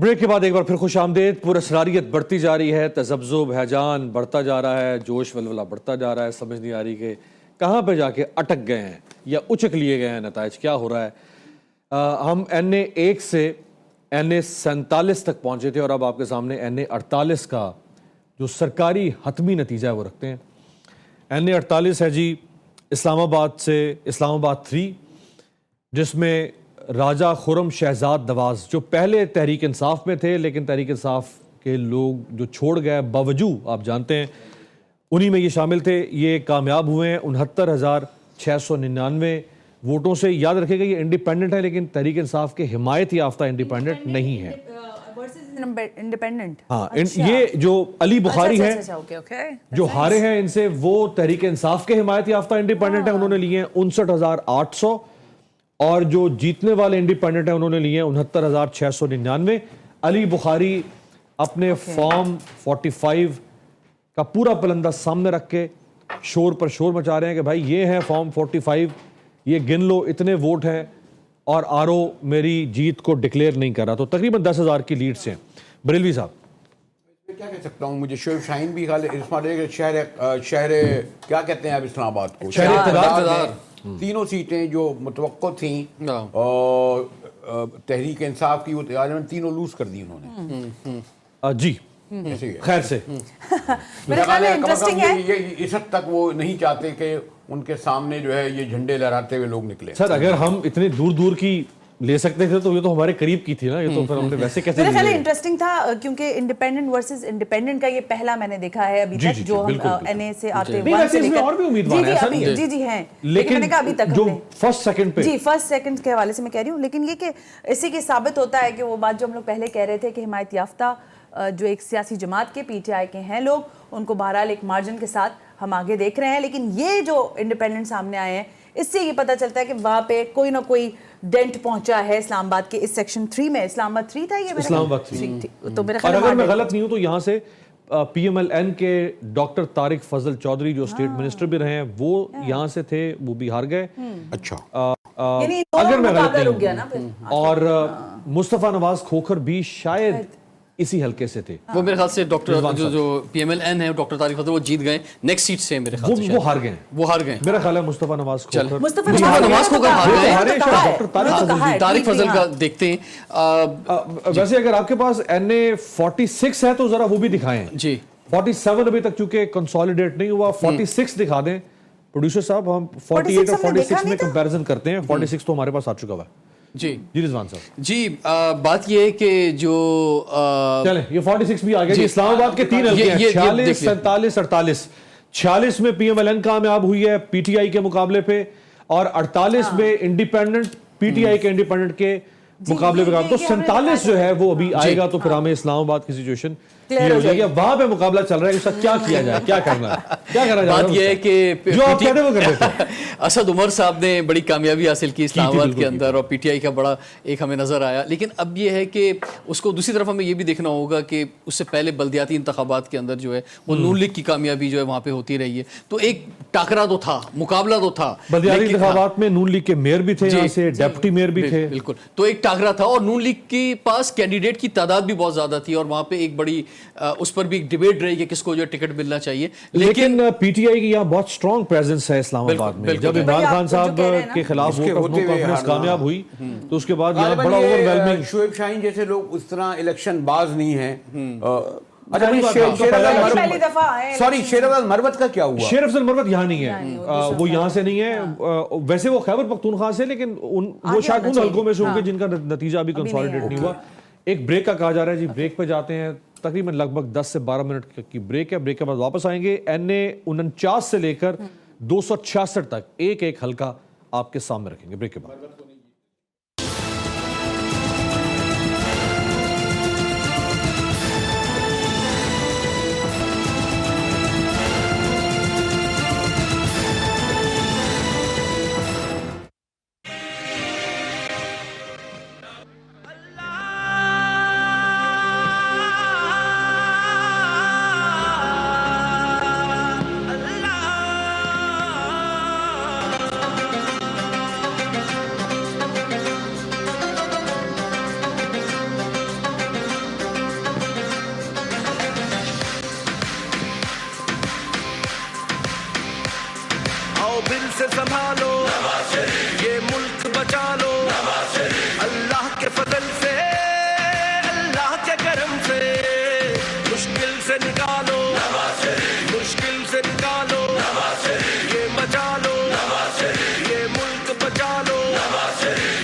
Break के बाद एक बार फिर खुश आमदेद। पुरअसरारियत बढ़ती जा रही है, तज़ब्ज़ुब हैजान बढ़ता जा रहा है, जोश वलवला बढ़ता जा रहा है। समझ नहीं आ रही कि कहाँ पे जाके अटक गए हैं या उचक लिए गए हैं, नताइज क्या हो रहा है। हम NA1 से NA47 तक पहुँचे थे और अब आपके सामने NA48 का जो सरकारी हतमी नतीजा है वो रखते हैं। NA48 है जी इस्लामाबाद से इस्लामाबाद 3, जिसमें राजा खुरम शहजाद नवाज जो पहले तहरीक इंसाफ में थे लेकिन तहरीक इंसाफ के लोग जो छोड़ गए बावजूद आप जानते हैं उन्हीं में ये शामिल थे, ये कामयाब हुए हैं 69,699 वोटों से। याद रखिएगा ये इंडिपेंडेंट है लेकिन तहरीक इंसाफ के हिमायत याफ्ता इंडिपेंडेंट नहीं है। इंडिपेंडेंट हाँ, ये जो अली बुखारी है जो हारे हैं इनसे, वो तहरीक इंसाफ के हिमायत याफ्ता इंडिपेंडेंट है, उन्होंने लिए हैं 59,800 और जो जीतने वाले इंडिपेंडेंट है उन्होंने लिए 69,699। अली बुखारी अपने फॉर्म 45 का पूरा पलंदा सामने रख के शोर पर शोर मचा रहे हैं कि भाई ये है फॉर्म 45, ये गिन लो, इतने वोट हैं और आरओ मेरी जीत को डिक्लेयर नहीं कर रहा। तो तकरीबन 10,000 की लीड से। बरेलवी साहब क्या कह सकता हूँ, मुझे शोएब शाहीन भी शहर क्या कहते हैं अब इस्लामाबाद को, शहर इक़्तिदार, तीनों सीटें जो मुतवक्को थी और तहरीक इंसाफ की वो तीनों लूज कर दी उन्होंने जी। खैर से मेरा ख्याल है इंटरेस्टिंग है ये इस हद तक वो नहीं चाहते कि उनके सामने जो है ये झंडे लहराते हुए लोग निकले। सर अगर हम इतने दूर दूर की ले सकते थे तो ये तो हमारे करीब की थी ना, ये तो फिर हमने वैसे कैसे। मेरा ख्याल इंटरेस्टिंग था क्योंकि इंडिपेंडेंट वर्सेस इंडिपेंडेंट का ये पहला मैंने देखा है अभी तक जो हम NA से आते हैं। और भी उम्मीदवार हैं, ऐसा नहीं है। जी हैं, लेकिन मैंने कहा अभी तक जो फर्स्ट सेकंड पे जी फर्स्ट सेकंड के हवाले से मैं कह रही हूँ, लेकिन ये कि इससे ये साबित होता है कि वो बात जो हम लोग पहले कह रहे थे कि हिमायत याफ्ता जो एक सियासी जमात के PTI के हैं लोग, उनको बहरहाल एक मार्जिन के साथ हम आगे देख रहे हैं। लेकिन ये जो इंडिपेंडेंट सामने आए हैं इससे ये पता चलता है कि वहाँ पे कोई ना कोई डेंट पहुंचा है इस्लामाबाद के इस सेक्शन 3 में। इस्लामाबाद 3 था ये, इस्लामाबाद 3 तो मेरे ख्याल अगर मैं गलत नहीं हूँ तो यहाँ से PMLN के डॉक्टर तारिक फजल चौधरी जो स्टेट मिनिस्टर भी रहे हैं वो यहाँ से थे, वो भी हार गए। अच्छा अगर मैं गलत नहीं हूँ, और मुस्तफ़ा नवाज खोखर भी शायद इसी हल्के से थे। वो मेरे ख्याल से डॉक्टर जो PMLN है डॉक्टर तारिक फजल वो जीत गए, नेक्स्ट सीट से मेरे ख्याल से वो हार गए, मेरा ख्याल है मुस्तफ़ा नवाज खोखर हार गए। डॉक्टर तारिक फजल का देखते हैं। वैसे अगर आपके पास NA46 है तो जरा वो भी दिखाएं जी। 47 अभी तक चूंकि कंसोलिडेट नहीं हुआ, 46 दिखा दें प्रोड्यूसर साहब। हम 48 और 46 में कंपैरिजन करते हैं। 46 तो हमारे पास आ चुका हुआ है जी रिजवान साहब जी। बात ये है कि जो चले ये 46 भी आ गया जी। इस्लामाबाद के 3 हल्के हैं, 46, 47, 48। 46 में PMLN कामयाब हुई है PTI के मुकाबले पे, और 48 में इंडिपेंडेंट PTI के इंडिपेंडेंट के मुकाबले पे। तो 47 जो है वो अभी आएगा तो फिर हमें इस्लामाबाद की सिचुएशन क्लियर हो जाएगी। वहां पे मुकाबला चल रहा है, इसका क्या किया जाए, क्या करना है, क्या करना बात यह है कि जो आप कहते वो कर देते हैं। असद उमर साहब ने बड़ी कामयाबी हासिल की इस्लामाबाद के अंदर और PTI का बड़ा एक हमें नजर आया। लेकिन अब ये है कि उसको दूसरी तरफ हमें ये भी देखना होगा कि उससे पहले बल्दियाती इंतखाबात के अंदर जो है वो नून लीग की कामयाबी जो है वहां पे होती रही है। तो एक टाकरा तो था, मुकाबला तो था। बल्दियाती इंतखाबात में नून लीग के मेयर भी थे, यहाँ से डेप्यूटी मेयर भी थे, बिल्कुल। तो एक टाकरा था और नून लीग के पास कैंडिडेट की तादाद भी बहुत ज्यादा थी और वहां पे एक बड़ी उस पर भी एक डिबेट रही कि किसको जो टिकट मिलना चाहिए। लेकिन PTI की यहाँ बहुत स्ट्रॉन्ग प्रेजेंस है इस्लामाबाद में। जब इमरान खान साहब के खिलाफ कामयाब हुई तो उसके बाद यहाँ बड़ा ओवरवेलमिंग। शोएब शाहीन जैसे लोग उस तरह इलेक्शन बाज नहीं है। सॉरी शेर अफजल मरवत का क्या हुआ? शेर अफजल मरवत यहाँ नहीं है, वो यहाँ से नहीं है। वैसे वो खैबर पख्तूनख्वा से, लेकिन वो शायद उन हल्कों में से होंगे जिनका नतीजा अभी कंसोलिडेट नहीं हुआ। एक ब्रेक का कहा जा रहा है जी, ब्रेक पे जाते हैं। तकरीबन लगभग 10 से 12 मिनट की ब्रेक है। ब्रेक के बाद वापस आएंगे। NA49 से लेकर 266 तक एक एक हल्का आपके सामने रखेंगे ब्रेक के बाद। आओ दिल से संभालो, ये मुल्क बचा लो, अल्लाह के फजल से, अल्लाह के करम से, मुश्किल से निकालो, मुश्किल से निकालो, ये बचा लो, ये मुल्क बचा लो।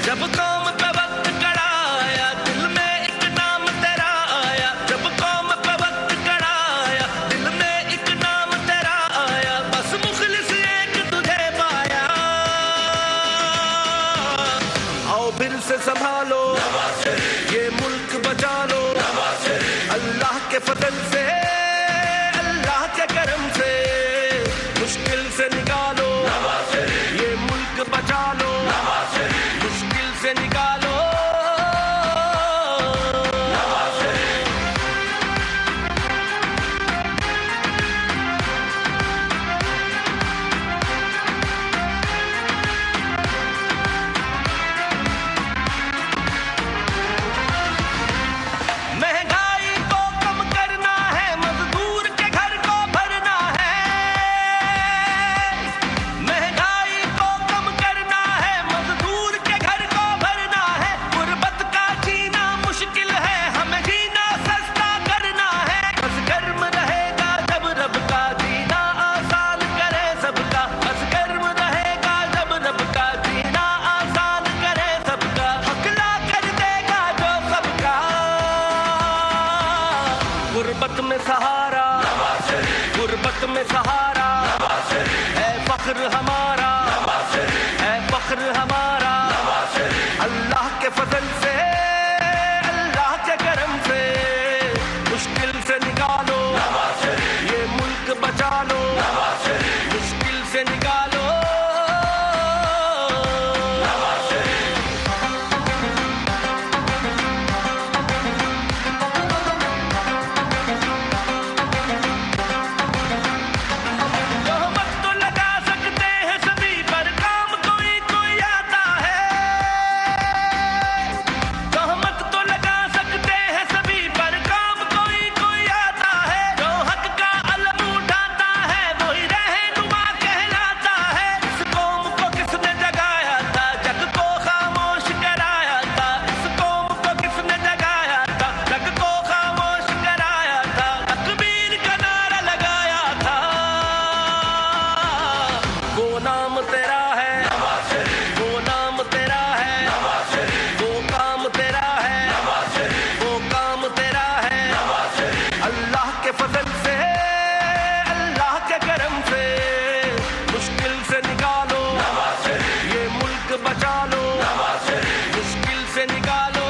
जब कौम पे वक्त कड़ा आया, दिल में एक नाम तेरा आया, जब कौम पे वक्त कड़ा आया, दिल में एक नाम तेरा आया, बस मुखलिस एक तुझे पाया। आओ फिर से संभालो, ये मुल्क बचा लो, अल्लाह के फजल से, अल्लाह के करम से, मुश्किल से निकालो, ये मुल्क बचा लो, मुश्किल से निकालो। महंगाई को कम करना है, मजदूर के घर को भरना है। महंगाई को कम करना है, मजदूर के घर को भरना है। गुर्बत का जीना मुश्किल है, हमें जीना सस्ता करना है। बस गर्म रहेगा जब रब का जीना आसान करे सबका, बस गर्म रहेगा जब रब का जीना आसान करे सबका। हकला कर देगा जो सबका, गुर्बत में सहारा, गुर्बत में सहारा, है फख्र हमारा, है फख्र हमारा। अल्लाह के फजल से, अल्लाह के करम से, मुश्किल से निकालो, ये मुल्क बचा लो, मुश्किल से निकालो। तोहमत तो लगा सकते हैं सभी पर, काम कोई कोई आता है। तोहमत तो लगा सकते हैं सभी पर, काम कोई कोई आता है। जो हक का अलम उठाता है, वही रहनुमा कहलाता है। इस कौम को किसने जगाया था, जग को खामोश कराया था। इस कौम को किसने जगाया था, जग को खामोश कराया था। तकबीर का नारा लगाया था, वो नाम तेरा है, वो नाम तेरा है, वो काम तेरा है, वो काम तेरा है। अल्लाह के फजल से, अल्लाह के करम से, मुश्किल से निकालो, ये मुल्क बचा लो, मुश्किल से निकालो।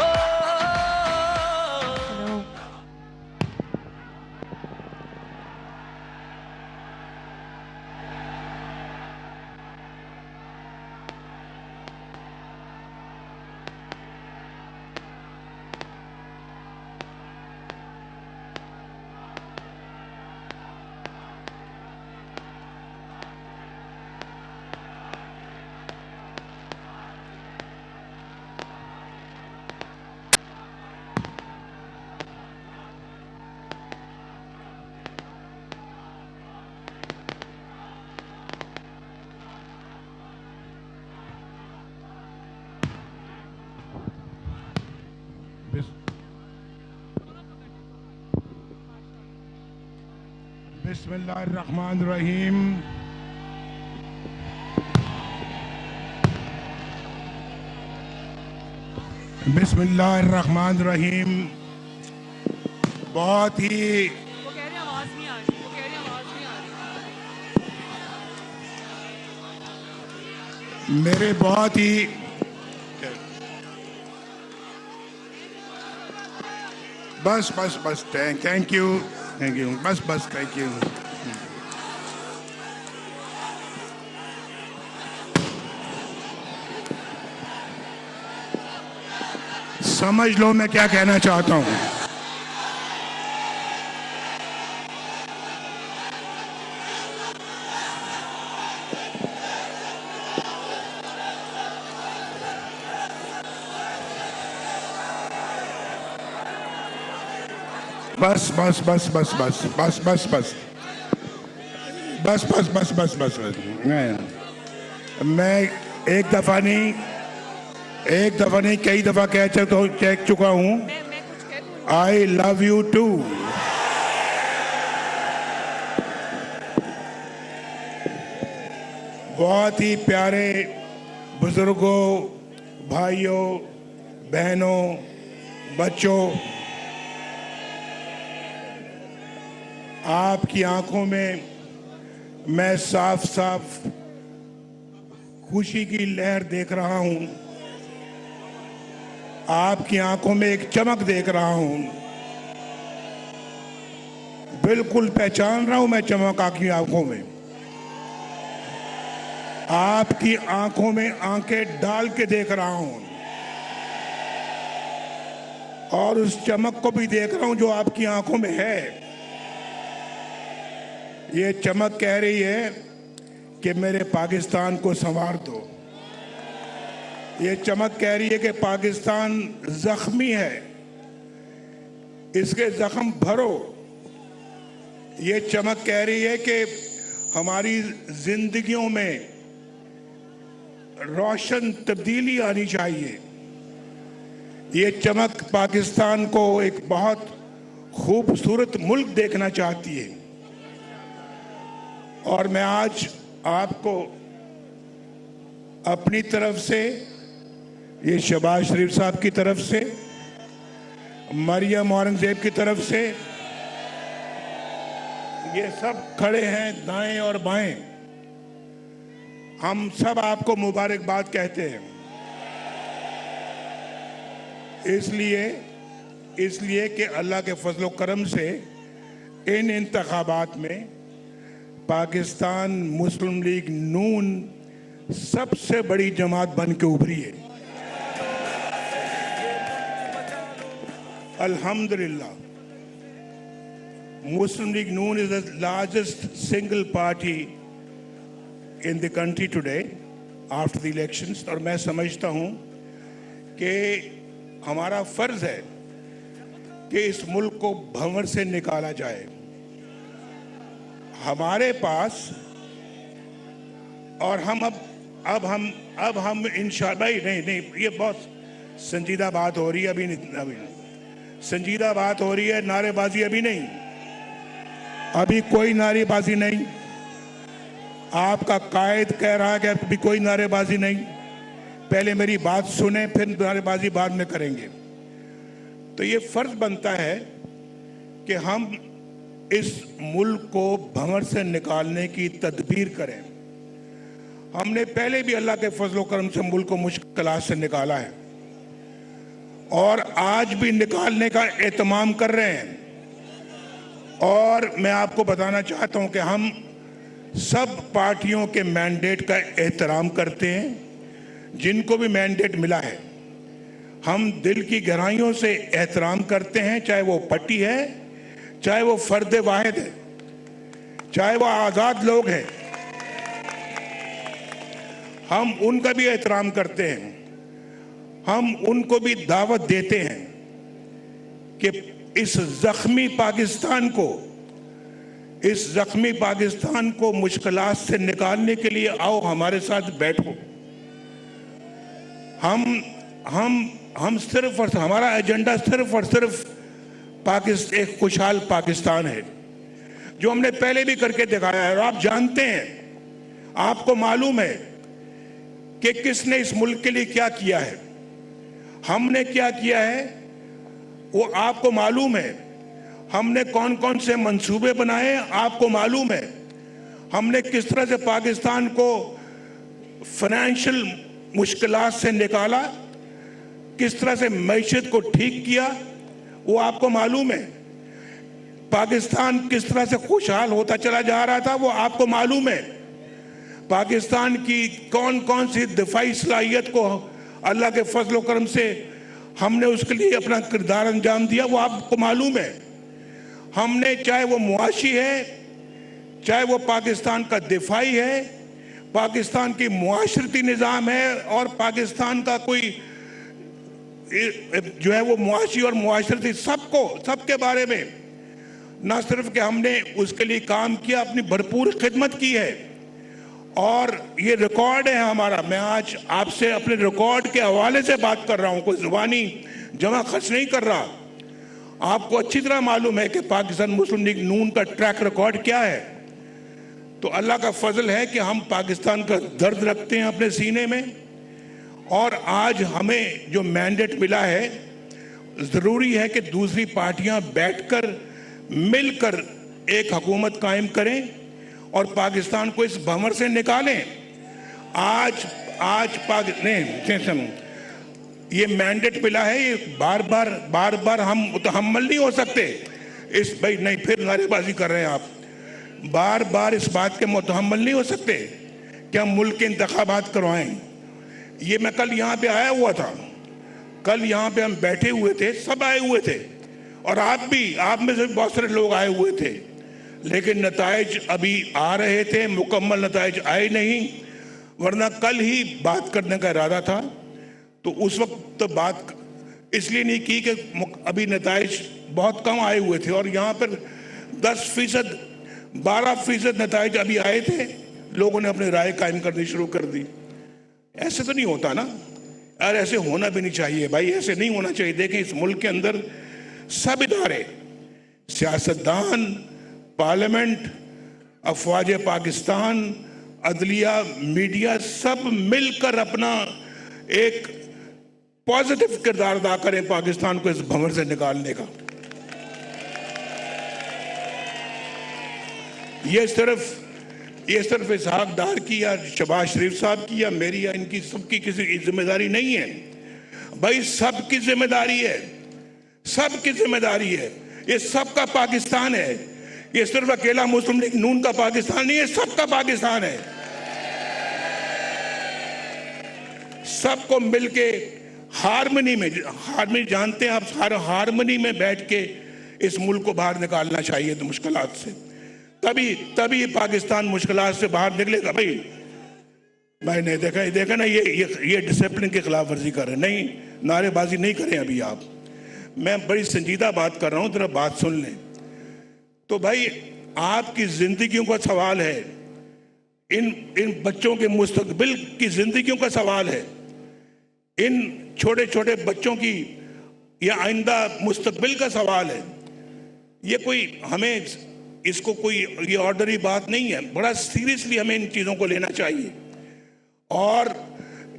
बिस्मिल्लाहिर्रहमानिर्रहीम। बिस्मिल्लाहिर्रहमानिर्रहीम। बहुत ही मेरे बहुत ही बस बस बस थैंक यू बस बस थैंक यू। समझ लो मैं क्या कहना चाहता हूं। बस बस बस बस बस बस बस बस बस बस बस बस बस बस मैं एक दफा नहीं कई दफा कह चुका हूं, आई लव यू टू। बहुत ही प्यारे बुजुर्गों, भाइयों, बहनों, बच्चों, आपकी आंखों में मैं साफ साफ खुशी की लहर देख रहा हूं। आपकी आंखों में एक चमक देख रहा हूं। बिल्कुल पहचान रहा हूं मैं चमक आपकी आंखों में। आपकी आंखों में आंखें डाल के देख रहा हूं और उस चमक को भी देख रहा हूं जो आपकी आंखों में है। ये चमक कह रही है कि मेरे पाकिस्तान को संवार दो। ये चमक कह रही है कि पाकिस्तान जख्मी है, इसके जख्म भरो। ये चमक कह रही है कि हमारी जिंदगियों में रोशन तब्दीली आनी चाहिए। ये चमक पाकिस्तान को एक बहुत खूबसूरत मुल्क देखना चाहती है। और मैं आज आपको अपनी तरफ से, ये शहबाज शरीफ साहब की तरफ से, मरियम औरंगजेब की तरफ से, ये सब खड़े हैं दाएं और बाएं, हम सब आपको मुबारकबाद कहते हैं। इसलिए कि अल्लाह के फजल करम से इन इंतखाबात में पाकिस्तान मुस्लिम लीग नून सबसे बड़ी जमात बन के उभरी है। अल्हम्दुलिल्लाह, Muslim League Noon is the largest single party in the country today after the elections। और मैं समझता हूं कि हमारा फर्ज है कि इस मुल्क को भंवर से निकाला जाए। हमारे पास और हम अब हम इंशाअल्लाह नहीं, ये बहुत संजीदा बात हो रही है। अभी संजीदा बात हो रही है, नारेबाजी अभी नहीं, अभी कोई नारेबाजी नहीं। आपका कायद कह रहा है कि अभी कोई नारेबाजी नहीं। पहले मेरी बात सुने, फिर नारेबाजी बाद में करेंगे। तो ये फर्ज बनता है कि हम इस मुल्क को भंवर से निकालने की तदबीर करें। हमने पहले भी अल्लाह के फजल करम से मुल्क को मुश्किलात से निकाला है और आज भी निकालने का एहतमाम कर रहे हैं। और मैं आपको बताना चाहता हूं कि हम सब पार्टियों के मैंडेट का एहतराम करते हैं। जिनको भी मैंडेट मिला है हम दिल की गहराइयों से एहतराम करते हैं, चाहे वो पार्टी है, चाहे वो फर्द वाहिद है, चाहे वो आज़ाद लोग हैं, हम उनका भी एहतराम करते हैं। हम उनको भी दावत देते हैं कि इस जख्मी पाकिस्तान को मुश्किलात से निकालने के लिए आओ, हमारे साथ बैठो। हम सिर्फ और हमारा एजेंडा सिर्फ और सिर्फ एक खुशहाल पाकिस्तान है, जो हमने पहले भी करके दिखाया है। और आप जानते हैं, आपको मालूम है कि किसने इस मुल्क के लिए क्या किया है, हमने क्या किया है, वो आपको मालूम है। हमने कौन कौन से मंसूबे बनाए, आपको मालूम है। हमने किस तरह से पाकिस्तान को फाइनेंशियल मुश्किलात से निकाला, किस तरह से मईशत को ठीक किया, वो आपको मालूम है। पाकिस्तान किस तरह से खुशहाल होता चला जा रहा था, वो आपको मालूम है। पाकिस्तान की कौन कौन सी दिफाई सलाहियत को अल्लाह के फजल करम से हमने उसके लिए अपना किरदार अंजाम दिया, वो आपको मालूम है। हमने, चाहे वो मुआशी है, चाहे वो पाकिस्तान का दिफाई है, पाकिस्तान की मुआशरती निज़ाम है, और पाकिस्तान का कोई जो है वो मुआशी और मुआशरती, सबके बारे में न सिर्फ कि हमने उसके लिए काम किया, अपनी भरपूर खिदमत की है। और ये रिकॉर्ड है हमारा। मैं आज आपसे अपने रिकॉर्ड के हवाले से बात कर रहा हूं, कोई जुबानी जमा खर्च नहीं कर रहा। आपको अच्छी तरह मालूम है कि पाकिस्तान मुस्लिम लीग नून का ट्रैक रिकॉर्ड क्या है। तो अल्लाह का फजल है कि हम पाकिस्तान का दर्द रखते हैं अपने सीने में, और आज हमें जो मैंडेट मिला है, ज़रूरी है कि दूसरी पार्टियां बैठकर मिलकर एक हुकूमत कायम करें और पाकिस्तान को इस भंवर से निकालें। आज पाकिस्तान ये मैंडेट मिला है, ये बार बार हम मुतहम्मल नहीं हो सकते इस, भाई नहीं फिर नारेबाजी कर रहे हैं आप, बार बार इस बात के मुतहम्मल नहीं हो सकते कि हम मुल्क के इंतखाबात करवाएं। ये मैं कल यहाँ पे आया हुआ था, कल यहाँ पे हम बैठे हुए थे, सब आए हुए थे, और आप में से बहुत सारे लोग आए हुए थे, लेकिन नताइज अभी आ रहे थे, मुकम्मल नताइज आए नहीं, वरना कल ही बात करने का इरादा था। तो उस वक्त तो बात इसलिए नहीं की कि अभी नताइज बहुत कम आए हुए थे, और यहाँ पर 10% 12% नताइज अभी आए थे, लोगों ने अपनी राय कायम करनी शुरू कर दी। ऐसे तो नहीं होता ना यार, ऐसे होना भी नहीं चाहिए भाई, ऐसे नहीं होना चाहिए। देखें, इस मुल्क के अंदर सब इदारे, सियासतदान, पार्लियामेंट, अफवाज पाकिस्तान, अदलिया, मीडिया, सब मिलकर अपना एक पॉजिटिव किरदार अदा करें पाकिस्तान को इस भंवर से निकालने का। ये सिर्फ इसहाक डार की या शहबाज शरीफ साहब की या मेरी या इनकी सबकी किसी की जिम्मेदारी नहीं है भाई, सबकी जिम्मेदारी है, सबकी जिम्मेदारी है। ये सबका पाकिस्तान है, ये सिर्फ अकेला मुस्लिम लीग नून का पाकिस्तान नहीं है, सबका पाकिस्तान है। सबको मिलके हारमनी जानते हैं आप, हारमनी में बैठ के इस मुल्क को बाहर निकालना चाहिए तो मुश्किलात से, तभी पाकिस्तान मुश्किलात से बाहर निकलेगा। भाई मैंने देखा ना, ये डिसिप्लिन की खिलाफ वर्जी कर रहे हैं। नहीं, नारेबाजी नहीं करें अभी आप, मैं बड़ी संजीदा बात कर रहा हूं, जरा बात सुन लें। तो भाई आपकी जिंदगियों का सवाल है, इन बच्चों के मुस्तकबिल की जिंदगियों का सवाल है, इन छोटे छोटे बच्चों की या आइंदा मुस्तकबिल का सवाल है। ये कोई हमें इसको कोई ये ऑर्डनरी बात नहीं है, बड़ा सीरियसली हमें इन चीज़ों को लेना चाहिए और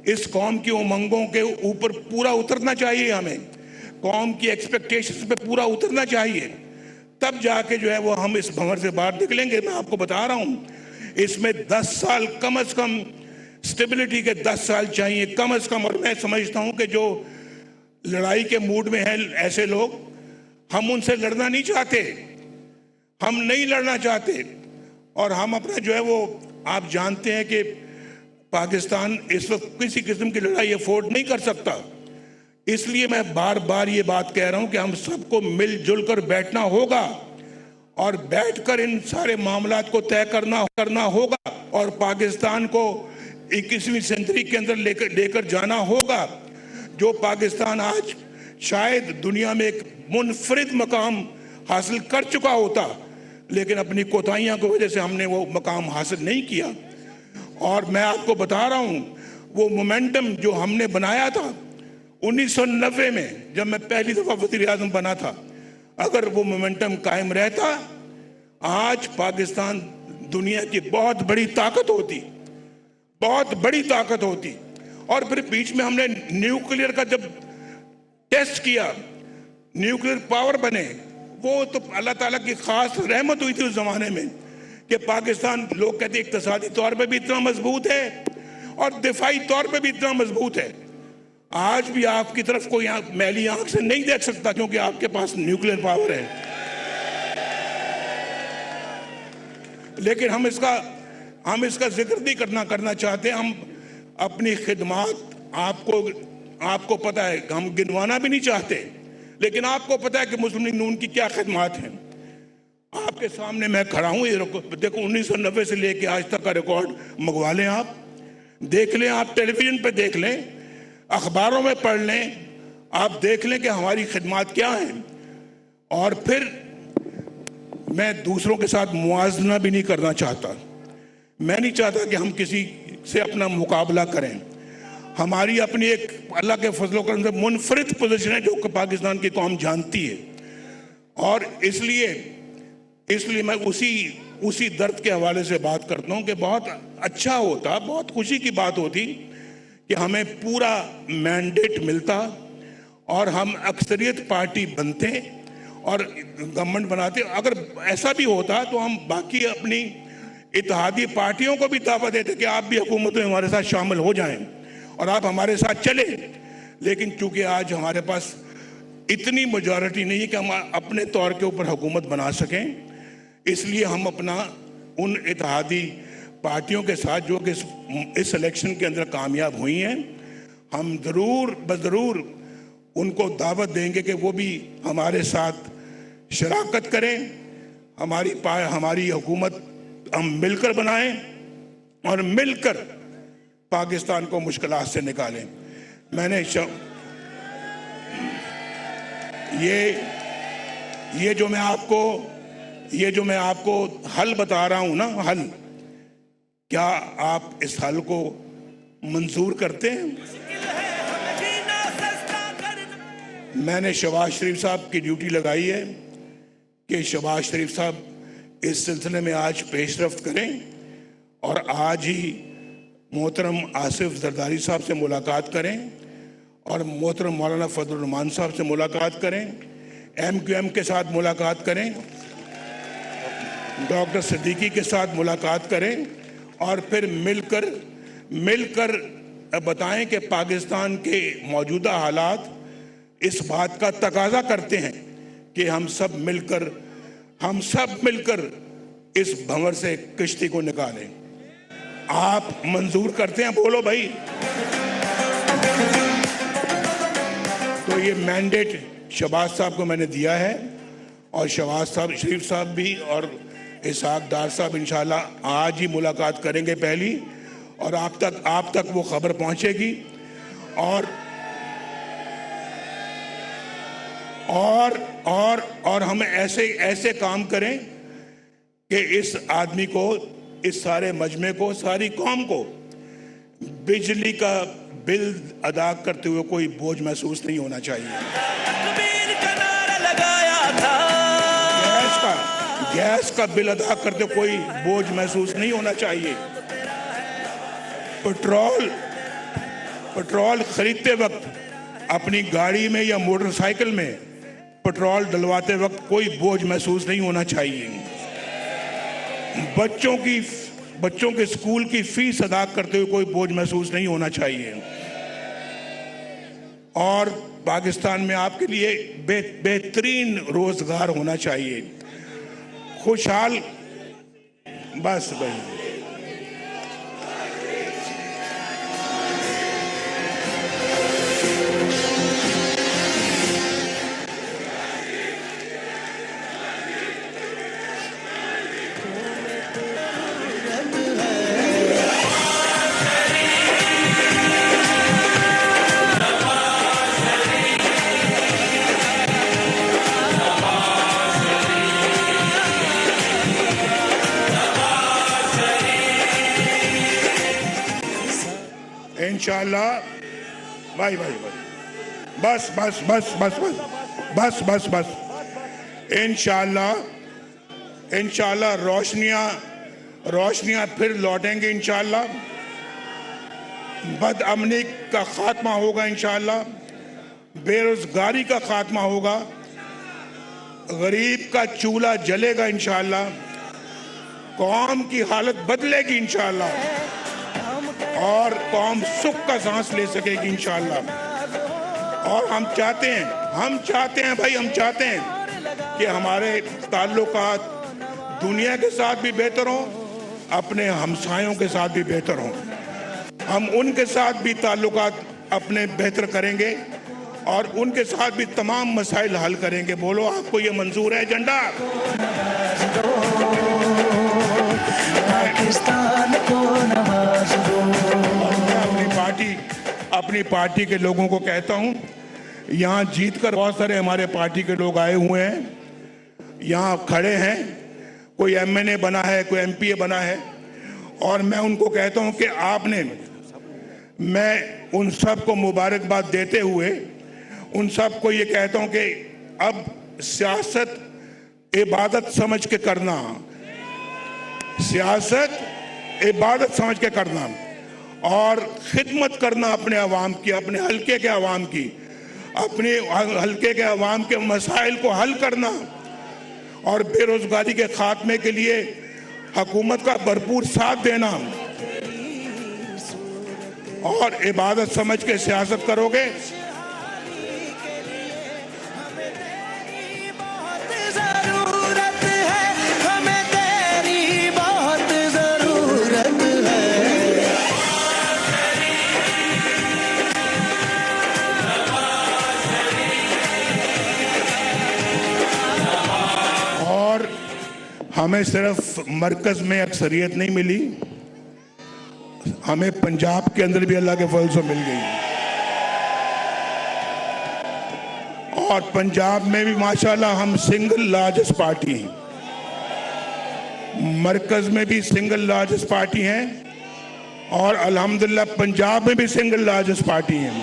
इस कौम की उमंगों के ऊपर पूरा उतरना चाहिए। हमें कौम की एक्सपेक्टेशंस पे पूरा उतरना चाहिए, तब जाके जो है वो हम इस भंवर से बाहर निकलेंगे। मैं आपको बता रहा हूँ, इसमें 10 साल कम से कम, स्टेबिलिटी के 10 साल चाहिए कम से कम। और मैं समझता हूँ कि जो लड़ाई के मूड में हैं ऐसे लोग, हम उनसे लड़ना नहीं चाहते, हम नहीं लड़ना चाहते। और हम अपना जो है वो, आप जानते हैं कि पाकिस्तान इस वक्त किसी किस्म की लड़ाई अफोर्ड नहीं कर सकता। इसलिए मैं बार बार ये बात कह रहा हूं कि हम सबको मिलजुल कर बैठना होगा और बैठकर इन सारे मामलात को तय करना होगा और पाकिस्तान को 21वीं सेंचुरी के अंदर लेकर जाना होगा। जो पाकिस्तान आज शायद दुनिया में एक मुनफरिद मकाम हासिल कर चुका होता, लेकिन अपनी कोताहियों की वजह से हमने वो मकाम हासिल नहीं किया। और मैं आपको बता रहा हूं, वो मोमेंटम जो हमने बनाया था 1990 में, जब मैं पहली दफा वज़ीर आज़म बना था, अगर वो मोमेंटम कायम रहता, आज पाकिस्तान दुनिया की बहुत बड़ी ताकत होती, बहुत बड़ी ताकत होती। और फिर बीच में हमने न्यूक्लियर का जब टेस्ट किया, न्यूक्लियर पावर बने, वो तो अल्लाह ताला की खास रहमत हुई थी उस जमाने में कि पाकिस्तान, लोग कहते हैं इक्तिसादी तौर पे भी इतना मजबूत है और दिफाई तौर पे भी इतना मजबूत है। आज भी आपकी तरफ कोई मैली आंख से नहीं देख सकता क्योंकि आपके पास न्यूक्लियर पावर है। लेकिन हम इसका जिक्र नहीं करना चाहते। हम अपनी खिदमत आपको पता है, हम गिनवाना भी नहीं चाहते, लेकिन आपको पता है कि मुस्लिम लीग नून की क्या खिदमत हैं। आपके सामने मैं खड़ा हूं, ये देखो 1990 से लेके आज तक का रिकॉर्ड मंगवा लें, आप देख लें, आप टेलीविजन पे देख लें, अखबारों में पढ़ लें, आप देख लें कि हमारी खिदमत क्या है। और फिर मैं दूसरों के साथ मुआवजा भी नहीं करना चाहता मैं नहीं चाहता कि हम किसी से अपना मुकाबला करें। हमारी अपनी एक अल्लाह के फजलो करम से मुनफरिद पोजीशन है जो पाकिस्तान की कौम जानती है, और इसलिए मैं उसी दर्द के हवाले से बात करता हूँ कि बहुत अच्छा होता, बहुत खुशी की बात होती कि हमें पूरा मैंडेट मिलता और हम अक्सरियत पार्टी बनते और गवर्नमेंट बनाते। अगर ऐसा भी होता तो हम बाकी अपनी इत्तेहादी पार्टियों को भी दावत देते कि आप भी हुकूमत में हमारे साथ शामिल हो जाएं और आप हमारे साथ चले। लेकिन चूंकि आज हमारे पास इतनी मेजॉरिटी नहीं है कि हम अपने तौर के ऊपर हुकूमत बना सकें, इसलिए हम अपना उन इत्तेहादी पार्टियों के साथ जो कि इस इलेक्शन के अंदर कामयाब हुई हैं, हम ज़रूर उनको दावत देंगे कि वो भी हमारे साथ शराकत करें, हमारी हुकूमत हम मिलकर बनाएं और मिलकर पाकिस्तान को मुश्किलात से निकालें। ये जो मैं आपको हल बता रहा हूं ना, हल, क्या आप इस हल को मंजूर करते हैं? मैंने शहबाज शरीफ साहब की ड्यूटी लगाई है कि शहबाज शरीफ साहब इस सिलसिले में आज पेशरफ्त करें और आज ही मोहतरम आसिफ जरदारी साहब से मुलाकात करें और मोहतरम मौलाना फजलुर रहमान साहब से मुलाकात करें, MQM के साथ मुलाकात करें, डॉक्टर सिद्दीकी के साथ मुलाकात करें और फिर मिलकर बताएं कि पाकिस्तान के मौजूदा हालात इस बात का तकाजा करते हैं कि हम सब मिलकर इस भंवर से किश्ती को निकालें। आप मंजूर करते हैं? बोलो भाई। तो ये मैंडेट शहबाज साहब को मैंने दिया है और शहबाज साहब, शरीफ साहब भी और इसहाक डार साहब इंशाल्लाह आज ही मुलाकात करेंगे पहली, और आप तक वो खबर पहुंचेगी और हम ऐसे काम करें कि इस आदमी को, इस सारे मजमे को, सारी कौम को बिजली का बिल अदा करते हुए कोई बोझ महसूस नहीं होना चाहिए। गैस का बिल अदा करते कोई बोझ महसूस नहीं होना चाहिए। पेट्रोल खरीदते वक्त अपनी गाड़ी में या मोटरसाइकिल में पेट्रोल डलवाते वक्त कोई बोझ महसूस नहीं होना चाहिए। बच्चों के स्कूल की फीस अदा करते हुए कोई बोझ महसूस नहीं होना चाहिए। और पाकिस्तान में आपके लिए बेहतरीन रोजगार होना चाहिए, खुशहाल। बस भाई, इंशाल्लाह भाई बस इंशाल्लाह रोशनियां फिर लौटेंगे इंशाल्लाह। बदअमनी का खात्मा होगा इंशाल्लाह, बेरोजगारी का खात्मा होगा, गरीब का चूल्हा जलेगा इंशाल्लाह, कौम की हालत बदलेगी इंशाल्लाह और कौम सुख का सांस ले सकेगी इंशाल्लाह। और हम चाहते हैं कि हमारे ताल्लुकात दुनिया के साथ भी बेहतर हों, अपने हमसायों के साथ भी बेहतर हों। हम उनके साथ भी ताल्लुकात अपने बेहतर करेंगे और उनके साथ भी तमाम मसाइल हल करेंगे। बोलो, आपको ये मंजूर है एजेंडा? पाकिस्तान को नवाज दो। अपनी पार्टी के लोगों को कहता हूं, यहाँ जीतकर बहुत सारे हमारे पार्टी के लोग आए हुए हैं, यहाँ खड़े हैं, कोई MNA बना है, कोई MPA बना है, और मैं उनको कहता हूं कि आपने, मैं उन सब को मुबारकबाद देते हुए उन सब को ये कहता हूं कि अब सियासत इबादत समझ के करना, सियासत इबादत समझ के करना और खिदमत करना अपने अवाम की, अपने हल्के के अवाम की, अपने हल्के के अवाम के मसाइल को हल करना और बेरोजगारी के खात्मे के लिए हुकूमत का भरपूर साथ देना और इबादत समझ के सियासत करोगे जरूरत है, हमें तेरी बहुत जरूरत है। और हमें सिर्फ मरकज में अक्सरियत नहीं मिली, हमें पंजाब के अंदर भी अल्लाह के फजल से मिल गई और पंजाब में भी माशाल्लाह हम सिंगल लार्जेस्ट पार्टी हैं, मरकज में भी सिंगल लार्जेस्ट पार्टी हैं और अल्हम्दुलिल्लाह पंजाब में भी सिंगल लार्जेस्ट पार्टी हैं।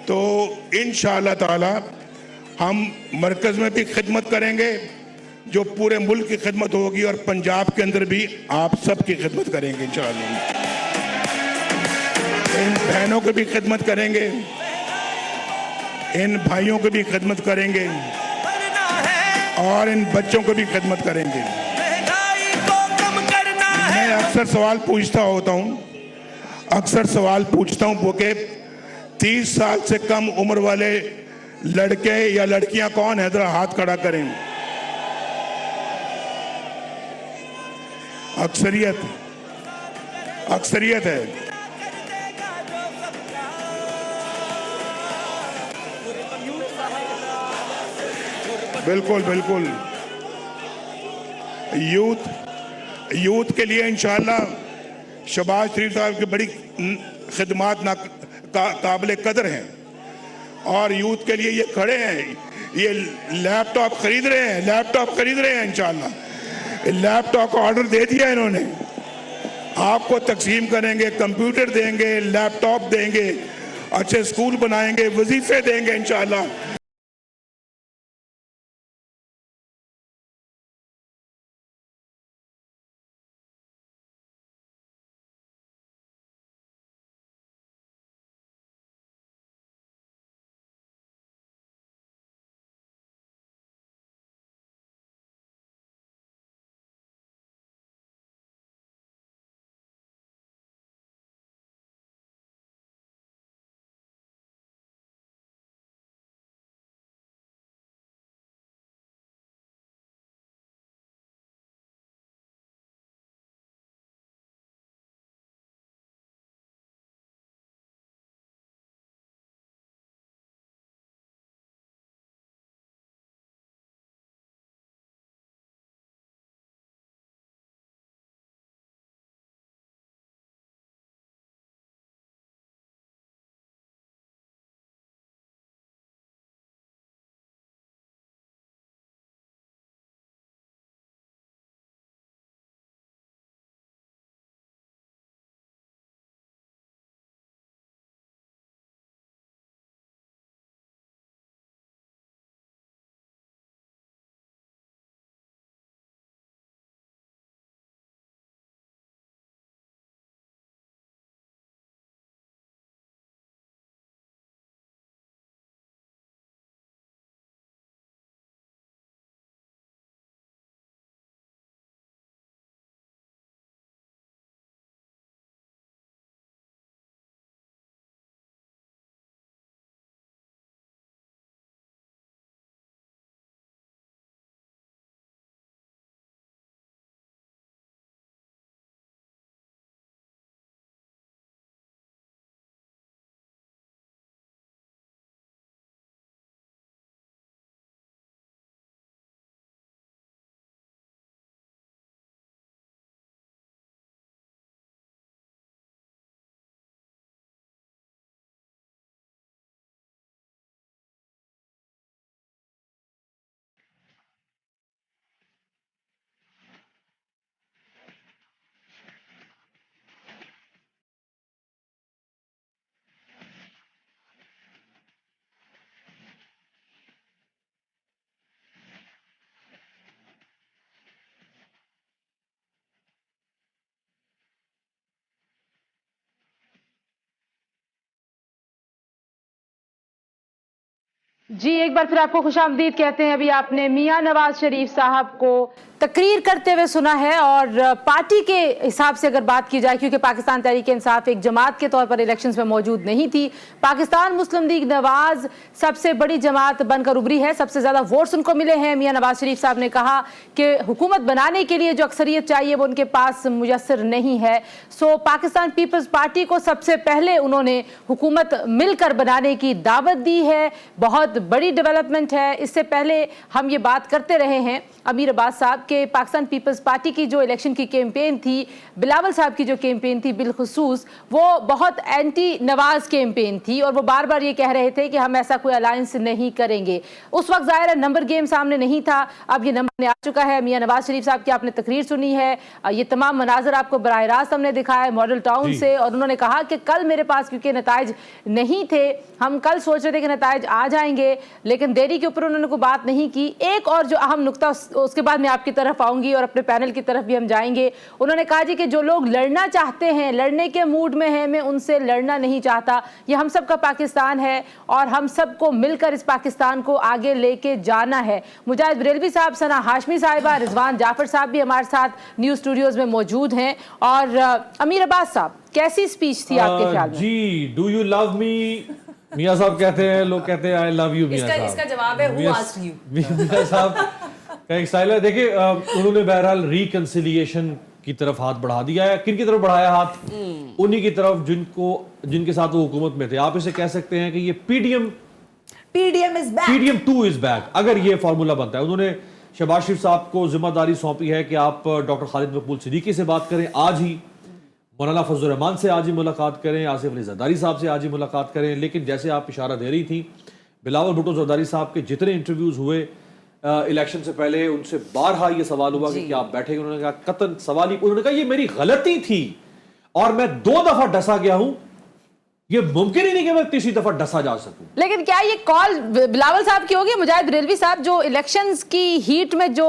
तो इंशाअल्लाह ताला हम मरकज में भी खिदमत करेंगे जो पूरे मुल्क की खिदमत होगी और पंजाब के अंदर भी आप सब की खिदमत करेंगे इंशाअल्लाह। इन बहनों की भी खिदमत करेंगे, इन भाइयों की भी खिदमत करेंगे और इन बच्चों को भी खिदमत करेंगे। महंगाई को कम करना है। मैं अक्सर सवाल पूछता होता हूँ, अक्सर सवाल पूछता हूँ वो कि 30 साल से कम उम्र वाले लड़के या लड़कियां कौन है, जरा हाथ खड़ा करें। अक्सरियत, अक्सरियत है। बिल्कुल बिल्कुल, यूथ के लिए इंशाअल्लाह शहबाज शरीफ साहब की बड़ी खिदमात काबिल कदर हैं और यूथ के लिए ये खड़े हैं, ये लैपटॉप खरीद रहे हैं, लैपटॉप खरीद रहे हैं इंशाअल्लाह। लैपटॉप का ऑर्डर दे दिया इन्होंने, आपको तकसीम करेंगे, कंप्यूटर देंगे, लैपटॉप देंगे, अच्छे स्कूल बनाएंगे, वजीफे देंगे इंशाअल्लाह। जी, एक बार फिर आपको खुशामदीद कहते हैं। अभी आपने मियां नवाज शरीफ साहब को तकरीर करते हुए सुना है, और पार्टी के हिसाब से अगर बात की जाए, क्योंकि पाकिस्तान तहरीक इंसाफ एक जमात के तौर पर इलेक्शंस में मौजूद नहीं थी, पाकिस्तान मुस्लिम लीग नवाज सबसे बड़ी जमात बनकर उभरी है, सबसे ज़्यादा वोट्स उनको मिले हैं। मियां नवाज शरीफ साहब ने कहा कि हुकूमत बनाने के लिए जो अक्सरियत चाहिए वो उनके पास मुयस्सर नहीं है। सो पाकिस्तान पीपल्स पार्टी को सबसे पहले उन्होंने हुकूमत मिलकर बनाने की दावत दी है। बहुत बड़ी डेवलपमेंट है। इससे पहले हम ये बात करते रहे हैं अमीर अब्बास साहब के पाकिस्तान पीपल्स पार्टी की जो इलेक्शन की कैंपेन थी, बिलावल साहब की जो कैंपेन थी बिलखुसूस, वो बहुत एंटी नवाज कैंपेन थी, और वो बार बार ये कह रहे थे कि हम ऐसा कोई अलायंस नहीं करेंगे। उस वक्त ज़ाहिर है नंबर गेम सामने नहीं था, अब ये नंबर आ चुका है। मियां नवाज शरीफ साहब की आपने तकरीर सुनी है, ये तमाम मनाजर आपको बराह रास्त हमने दिखाया है मॉडल टाउन से, और उन्होंने कहा कि कल मेरे पास क्योंकि नताइज नहीं थे, हम कल सोच रहे थे कि नताइज आ जाएंगे, लेकिन देरी के ऊपर उन्होंने कोई बात नहीं की। एक और जो अहम नुकता, उसके बाद मैं आपकी तरफ आऊंगी और अपने पैनल की तरफ भी हम जाएंगे। उन्होंने कहा जी कि जो लोग लड़ना चाहते हैं, लड़ने के मूड में हैं, मैं उनसे लड़ना नहीं चाहता। ये हम सब का पाकिस्तान है और हम सबको मिलकर इस पाकिस्तान को आगे लेके जाना है। मुजाहिद बरेलवी साहब, सना हाशमी साहिबा, रिजवान जाफर साहब भी हमारे साथ न्यूज़ स्टूडियोज में मौजूद हैं, और अमीर अब्बास साहब, कैसी स्पीच थी आपके ख्याल में? जी, डू यू लव मी? मियां साहब कहते हैं, लोग कहते हैं आई लव यू मियां साहब। इसका जवाब है हु आस्क्ड यू। मियां साहब का एक स्टाइल है। देखिए, उन्होंने बहरहाल रिकंसिलिएशन की तरफ हाथ बढ़ा दिया है। किन की तरफ बढ़ाया हाथ? उन्हीं की तरफ जिनके साथ वो हुकूमत में थे। आप इसे कह सकते हैं कि ये PDM is back, PDM 2 is back, अगर ये फॉर्मूला बनता है। उन्होंने शहबाज शरीफ साहब को जिम्मेदारी सौंपी है कि आप डॉक्टर खालिद मकबूल सिद्दीकी से बात करें आज ही, मौलाना फजल रहमान से आज ही मुलाकात करें, आसिफ अली जरदारी साहब से आज ही मुलाकात करें। लेकिन जैसे आप इशारा दे रही थी, बिलावल भुट्टो जरदारी साहब के जितने इंटरव्यूज हुए इलेक्शन से पहले, उनसे बारहा ये सवाल हुआ कि क्या आप बैठेंगे? उन्होंने कहा कतन सवाल ही, उन्होंने कहा ये मेरी गलती थी और मैं 2 दफा डसा गया हूं, ये मुमकिन ही नहीं कि मैं तीसरी दफा डसा जा सकूं। लेकिन क्या ये कॉल बिलावल साहब की होगी? मुजाहिद बरेलवी साहब, जो इलेक्शंस की हीट में जो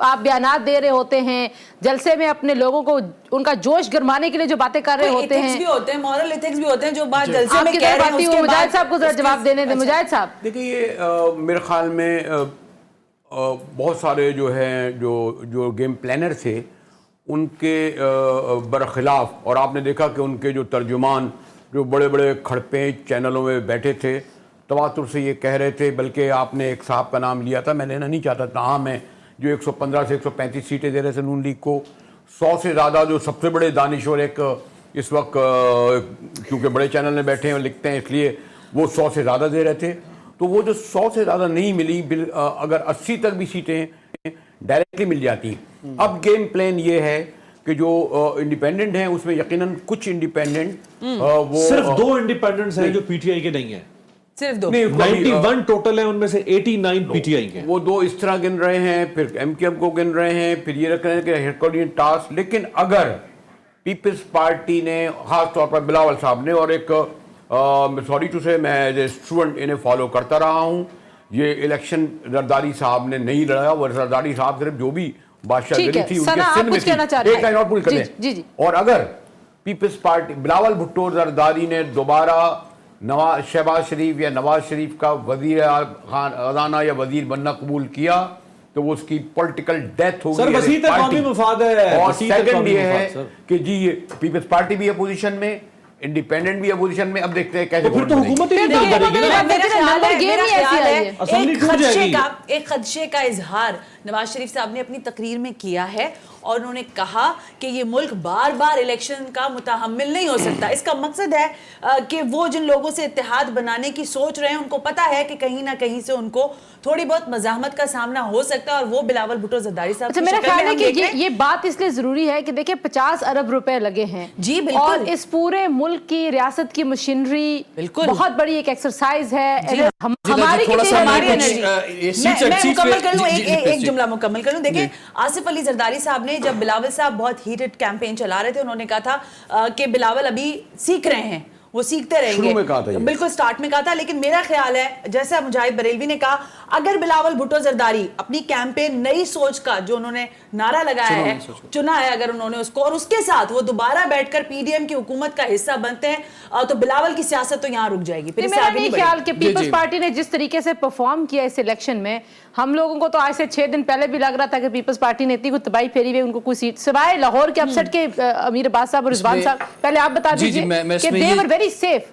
आप बयानात दे रहे होते हैं, जलसे में अपने लोगों को उनका जोश गरमाने के लिए जो बातें कर रहे होते हैं, भी होते हैं, मॉरल एथिक्स भी होते हैं, जो बात जलसे में कह रहे हैं, मुजाहिद साहब को जरा जवाब देने दें। मुजाहिद साहब, देखिए, ये मेरे ख्याल में बहुत सारे जो हैं जो गेम प्लानर थे उनके बरखिलाफ, और आपने देखा कि उनके जो तर्जुमान जो बड़े बड़े खड़पे चैनलों में बैठे थे, तवातुर से ये कह रहे थे, बल्कि आपने एक साहब का नाम लिया था, मैं लेना नहीं चाहता, नाम है, जो 115 से 135 सीटें दे रहे थे नून लीग को, 100 से ज़्यादा जो सबसे बड़े दानिश्वर एक इस वक्त, क्योंकि बड़े चैनल में बैठे हैं लिखते हैं, इसलिए वो 100 से ज़्यादा दे रहे थे। तो वो जो 100 से ज़्यादा नहीं मिली, अगर 80 तक भी सीटें डायरेक्टली मिल जाती। अब गेम प्लान ये है कि जो इंडिपेंडेंट हैं उसमें यकीनन कुछ इंडिपेंडेंट, वो सिर्फ 2 इंडिपेंडेंट्स हैं जो पीटीआई के नहीं है, सिर्फ 2, 91 टोटल है, उनमें से 89 पीटीआई के। वो 2 इस तरह गिन रहे हैं, फिर एमकेएम को गिन रहे हैं, फिर ये रख रहे हैं कि हेरकोलियन टास्क। लेकिन अगर पीपल्स पार्टी ने, खास तौर पर बिलावल साहब ने, और एक सॉरी टू से, मैं एज ए स्टूडेंट इन्हें फॉलो करता रहा हूँ, ये इलेक्शन जरदारी साहब ने नहीं लड़ाया। वो जरदारी साहब सिर्फ जो भी बादशाहगिरी थी उनके सिंध में थी। एक लाइन और पूरी कर दें। और अगर पीपल्स पार्टी, बिलावल भुट्टो जरदारी ने दोबारा शहबाज शरीफ या नवाज शरीफ का वजीर खजाना या वजीर बनना कबूल किया, तो वो उसकी पॉलिटिकल डेथ होगी। सर, वसीयत कौमी मफाद है। और सेकंड ये है कि जी पीपल्स पार्टी भी अपोजिशन में, इंडिपेंडेंट भी अपोजिशन में। अब देखते हैं कैसे। तो फिर तो हुकूमत ही नहीं करेगी ना। एक खदशे का इजहार नवाज शरीफ साहब ने अपनी तकरीर में किया है, और उन्होंने कहा कि ये मुल्क बार बार इलेक्शन का मुतहम्मिल नहीं हो सकता। इसका मकसद है कि वो जिन लोगों से इत्तेहाद बनाने की सोच रहे हैं, उनको पता है कि कहीं ना कहीं से उनको थोड़ी बहुत मज़ाहमत का सामना हो सकता है, और वो बिलावल भुट्टो जरदारी साहब। अच्छा, मेरा ख्याल है कि ये बात इसलिए जरूरी है कि देखिए 50 अरब रुपए लगे हैं जी, बिल्कुल, और इस पूरे मुल्क की रियासत की मशीनरी बिल्कुल बहुत बड़ी एक एक्सरसाइज है। हमारी एक जुमला मुकम्मल कर लूं। देखिए, आसिफ अली जरदारी साहब ने, जब बिलावल साहब बहुत हीटेड कैंपेन चला रहे थे, उन्होंने कहा था कि बिलावल अभी सीख रहे हैं, वो सीखते रहेंगे। शुरू में कहा था, बिल्कुल स्टार्ट में कहा था। लेकिन मेरा ख्याल है, जैसा मुजाहिद बरेलवी ने कहा, अगर बिलावल भुट्टो जरदारी अपनी कैंपेन नई सोच का जो उन्होंने नारा लगाया है, चुना है अगर उन्होंने उसको, और उसके साथ वो दोबारा बैठकर पीडीएम की हुकूमत का हिस्सा बनते हैं तो बिलावल की सियासत तो यहाँ रुक जाएगी। फिर इससे मेरा आगे नहीं नहीं ख्याल बढ़ेगी। कि पीपल्स पार्टी ने जिस तरीके से परफॉर्म किया इस इलेक्शन में, हम लोगों को तो आज से 6 दिन पहले भी लग रहा था कि पीपल्स पार्टी ने इतनी कोई तबाही फेरी हुई, उनको कोई सीट सिवाय लाहौर के अपसेट के अमीर अब्बास साहब और रिजवान साहब, पहले आप बता जी, जी, दीजिए मैं कि इसमें दे ये- वर वेरी सेफ।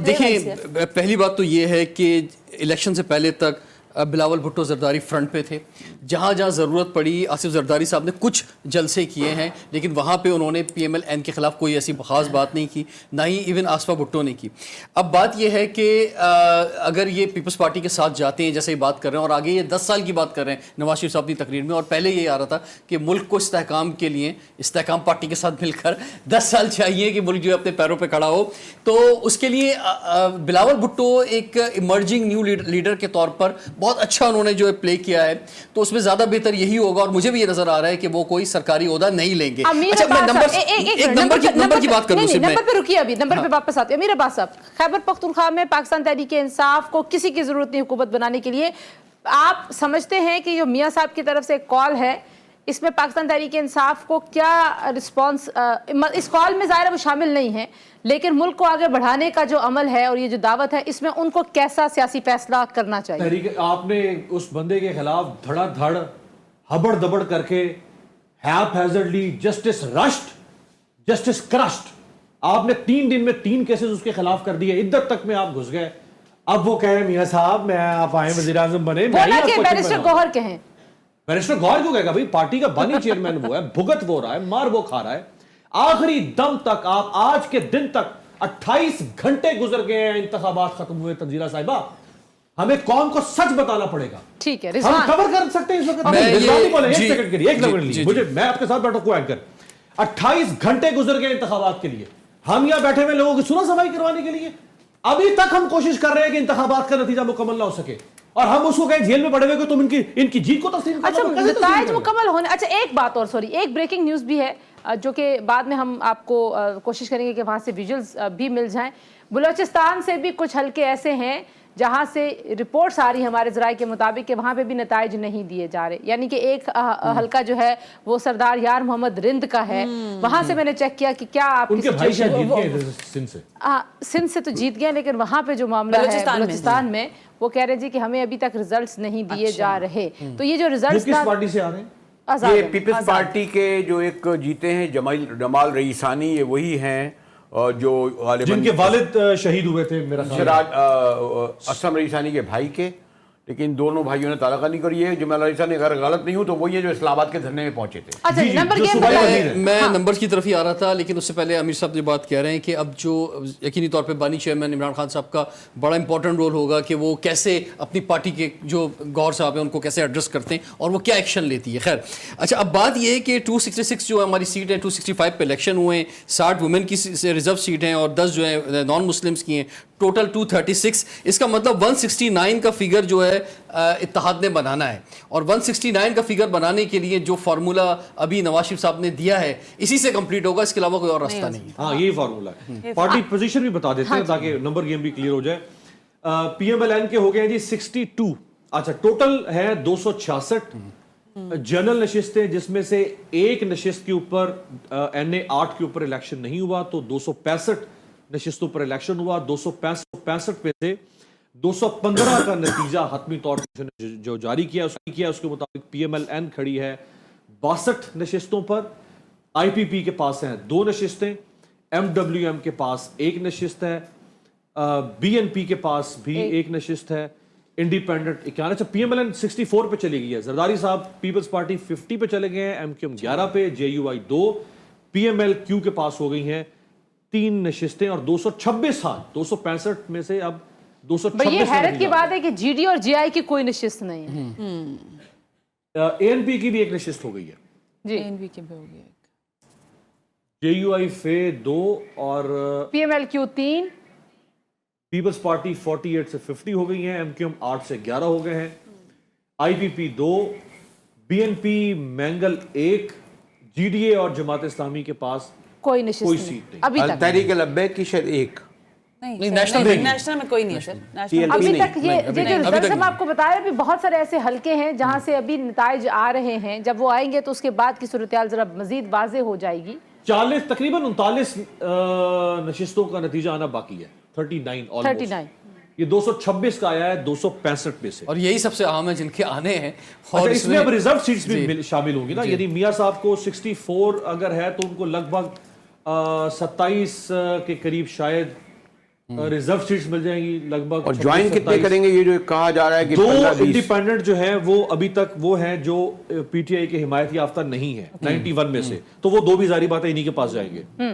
देखिए, पहली बात तो ये है कि इलेक्शन से पहले तक बिलावल भुट्टो जरदारी फ्रंट पे थे। जहाँ जहाँ ज़रूरत पड़ी आसिफ जरदारी साहब ने कुछ जलसे किए हैं, लेकिन वहाँ पे उन्होंने PMLN के ख़िलाफ़ कोई ऐसी ख़ास बात नहीं की, ना ही इवन आसफा भुट्टो ने की। अब बात यह है कि अगर ये पीपल्स पार्टी के साथ जाते हैं, जैसे ये बात कर रहे हैं, और आगे ये 10 साल की बात कर रहे हैं नवाज शरीफ साहब अपनी तकरीर में, और पहले ये आ रहा था कि मुल्क को इस्तेहकाम के लिए इस्तेहकाम पार्टी के साथ मिलकर 10 साल चाहिए कि मुल्क जो है अपने पैरों पर खड़ा हो, तो उसके लिए बिलावल भुट्टो एक इमर्जिंग न्यू लीडर के तौर पर बहुत अच्छा उन्होंने जो है प्ले किया है, तो उसमें ज्यादा बेहतर यही होगा। और मुझे भी ये नजर आ रहा है कि वो कोई सरकारी ओहदा नहीं लेंगे। अच्छा, मैं नंबर की बात करूं, नंबर पे रुकिए, अभी नंबर पे वापस आते हैं। अमीर अब्बास साहब, खैबर पख्तूनख्वा में पाकिस्तान तहरीक इंसाफ को किसी की जरूरत नहीं हुकूमत बनाने के लिए, आप समझते हैं कि जो मियां साहब की तरफ से एक कॉल है, इसमें पाकिस्तान तहरीक इंसाफ को क्या रिस्पांस, इस कॉल में ज़ाहिर वो शामिल नहीं है, लेकिन मुल्क को आगे बढ़ाने का जो अमल है और ये जो दावत है, इसमें उनको कैसा सियासी फैसला करना चाहिए? तहरीक आपने उस बंदे के खिलाफ धड़ाधड़ हबड़ दबड़ करके हैजर्डली जस्टिस रश्ड, जस्टिस क्रश्ड, आपने 3 दिन में 3 केसेस उसके खिलाफ कर दिए, इद्दत तक में आप घुस गए। अब वो कहे मियां साहब मैं आप आए वजीर आजम बने, बोला कि बैरिस्टर गौहर कहें। बैरिस्टर गौहर क्यों कहेगा भाई, पार्टी का बानी चेयरमैन वो है, भुगत वो रहा है, मार वो खा रहा है, आखिरी दम तक। आप आज के दिन तक 28 घंटे गुजर गए हैं, इंतखाबात खत्म हुए, तंजीरा साहिबा, हमें कौन को सच बताना पड़ेगा। ठीक है, हम रिजवान कवर कर सकते हैं इस वक्त। मैं रिजवान ये- बोले, एक जी, सेकंड के लिए, एक जी, मिनट जी, मुझे, मैं आपके साथ बैठा को एंकर 28 घंटे गुजर गए इंतखाबात के लिए, हम यहाँ बैठे हुए लोगों की सुना सफाई करवाने के लिए। अभी तक हम कोशिश कर रहे हैं कि इंतखाबात का नतीजा मुकम्मल ना हो सके, और हम उसको कहें जेल में पड़े हुए कि तुम इनकी जीत को तस्लीम करो। अच्छा, तो कैसे तस्लीम नताइज करें? मुकम्मल होने। अच्छा, एक बात और, सॉरी, एक ब्रेकिंग न्यूज़ भी है जो कि बाद में हम आपको कोशिश करेंगे कि वहाँ से विजुअल्स भी मिल जाएं। बलूचिस्तान से भी कुछ हल्के ऐसे हैं जहाँ से रिपोर्ट्स आ रही हमारे ज़राए के मुताबिक कि वहाँ पे भी नताइज नहीं दिए जा रहे, यानी कि एक हल्का जो है वो सरदार यार मोहम्मद रिंद का है। वहाँ से मैंने चेक किया कि क्या आप उनके भाई शायद जीत गए सिंध से। सिंध से तो जीत गए, लेकिन वहाँ पे जो मामला है बलूचिस्तान में, वो कह रहे जी कि हमें अभी तक रिजल्ट्स नहीं दिए जा रहे। तो ये जो रिजल्ट्स किस पार्टी से आ रहे हैं? ये पीपल्स पार्टी के जो एक जीते हैं जमाल रईसानी, ये वही हैं जो जिनके वालिद शहीद हुए थे मेरा ख्याल असम रईसानी के भाई के, लेकिन दोनों भाइयों ने तालका नहीं करी है। जमाल रईसानी अगर गलत नहीं हूं तो वही है जो इस्लामाबाद के धरने में पहुंचे थे। अच्छा, जी, नंबर जो गेम सुबह बताइए। वजीर है। मैं नंबर की तरफ ही आ रहा था, लेकिन उससे पहले अमीर साहब ये बात कह रहे हैं कि अब जो यकीनी तौर पे बानी चेयरमैन इमरान खान साहब का बड़ा इंपॉर्टेंट रोल होगा कि वो कैसे अपनी पार्टी के जो गौर साहब हैं उनको कैसे एड्रेस करते हैं और वो क्या एक्शन लेती है। खैर, अच्छा, अब बात ये है कि 266 जो हमारी सीट है, 265 पे इलेक्शन हुए हैं, 60 वुमेन की रिजर्व सीट हैं और 10 जो है नॉन मुस्लिम्स की हैं, टोटल 236। इसका मतलब 169 का फिगर जो है इत्तेहाद ने बनाना है, और 169 का फिगर बनाने के लिए जो फार्मूला अभी नवाज शरीफ साहब ने दिया है इसी से कंप्लीट होगा, इसके अलावा कोई और रास्ता नहीं है। हाँ, यही फार्मूला है। पार्टी पोजीशन भी बता देते हैं ताकि नंबर गेम भी क्लियर हो जाए। PMLN के हो गए हैं जी 62। अच्छा, टोटल है 266 जनरल नशिस्तें, जिसमें से एक नशिस्त के ऊपर NA 8 के ऊपर इलेक्शन नहीं हुआ, तो 265 नशिस्तों पर इलेक्शन हुआ। 265 पे से 215 का नतीजा हतमी तौर पर जो जारी किया उसके मुताबिक PMLN खड़ी है 62 नशिस्तों पर। IPP के पास हैं 2 नशिस्तें, MWM के पास 1 नशिस्त है, BNP के पास भी 1 नशिस्त है, इंडिपेंडेंट 51। अच्छा, PMLN 64 पे चली गई है। जरदारी साहब पीपल्स पार्टी 50 पे चले गए हैं, MQM 11 पे, JUI 2, PMLQ के पास हो गई हैं 3 नशिस्तें और 226 हाल 265 में से अब 226। ये हैरत की बात है कि GD और JI की कोई नशिस्त नहीं है। ANP की भी 1 नशिस्त हो गई है जी, एनवी के भी हो गया। JUI फे 2 और PMLQ 3, पीपल्स पार्टी 48 से 50 हो गई हैं, MQM 8 से 11 हो गए हैं, IPP 2, BNP मैंगल 1, GDA और जमात इस्लामी के पास कोई नशिस्त कोई नहीं सीट नहीं। अभी तक। तहरीक लब्बैक की शायद 1। नहीं, नेशनल में कोई नहीं है सर। TLP अभी नहीं, तक ये नहीं, जो अभी रिजल्ट तक हम नहीं। आपको बता रहे हैं अभी बहुत सारे ऐसे हलके हैं जहां से अभी नताइज आ रहे हैं, जब वो आएंगे तो उसके बाद की सूरत-ए-हाल जरा मजीद वाज़ेह हो जाएगी। 40 तकरीबन 39 नशिस्तों का नतीजा आना बाकी है। 39 ऑलमोस्ट। 39 ये 226 का आया है 265 में से। और यही सबसे अहम है जिनके आने हैं। अच्छा, और इसमें अब रिजर्व सीट्स भी जी। शामिल होंगी ना, यदि मियां साहब को 64 अगर है तो उनको लगभग 27 के करीब शायद रिजर्व सीट्स मिल जाएंगी लगभग। और ज्वाइन कितने करेंगे, ये जो कहा जा रहा है कि दो 15-20 इंडिपेंडेंट जो है वो अभी तक वो है जो पीटीआई के हिमायत याफ्ता नहीं है 91 में से, तो वो दो भी जारी बात है इन्हीं के पास जाएंगे।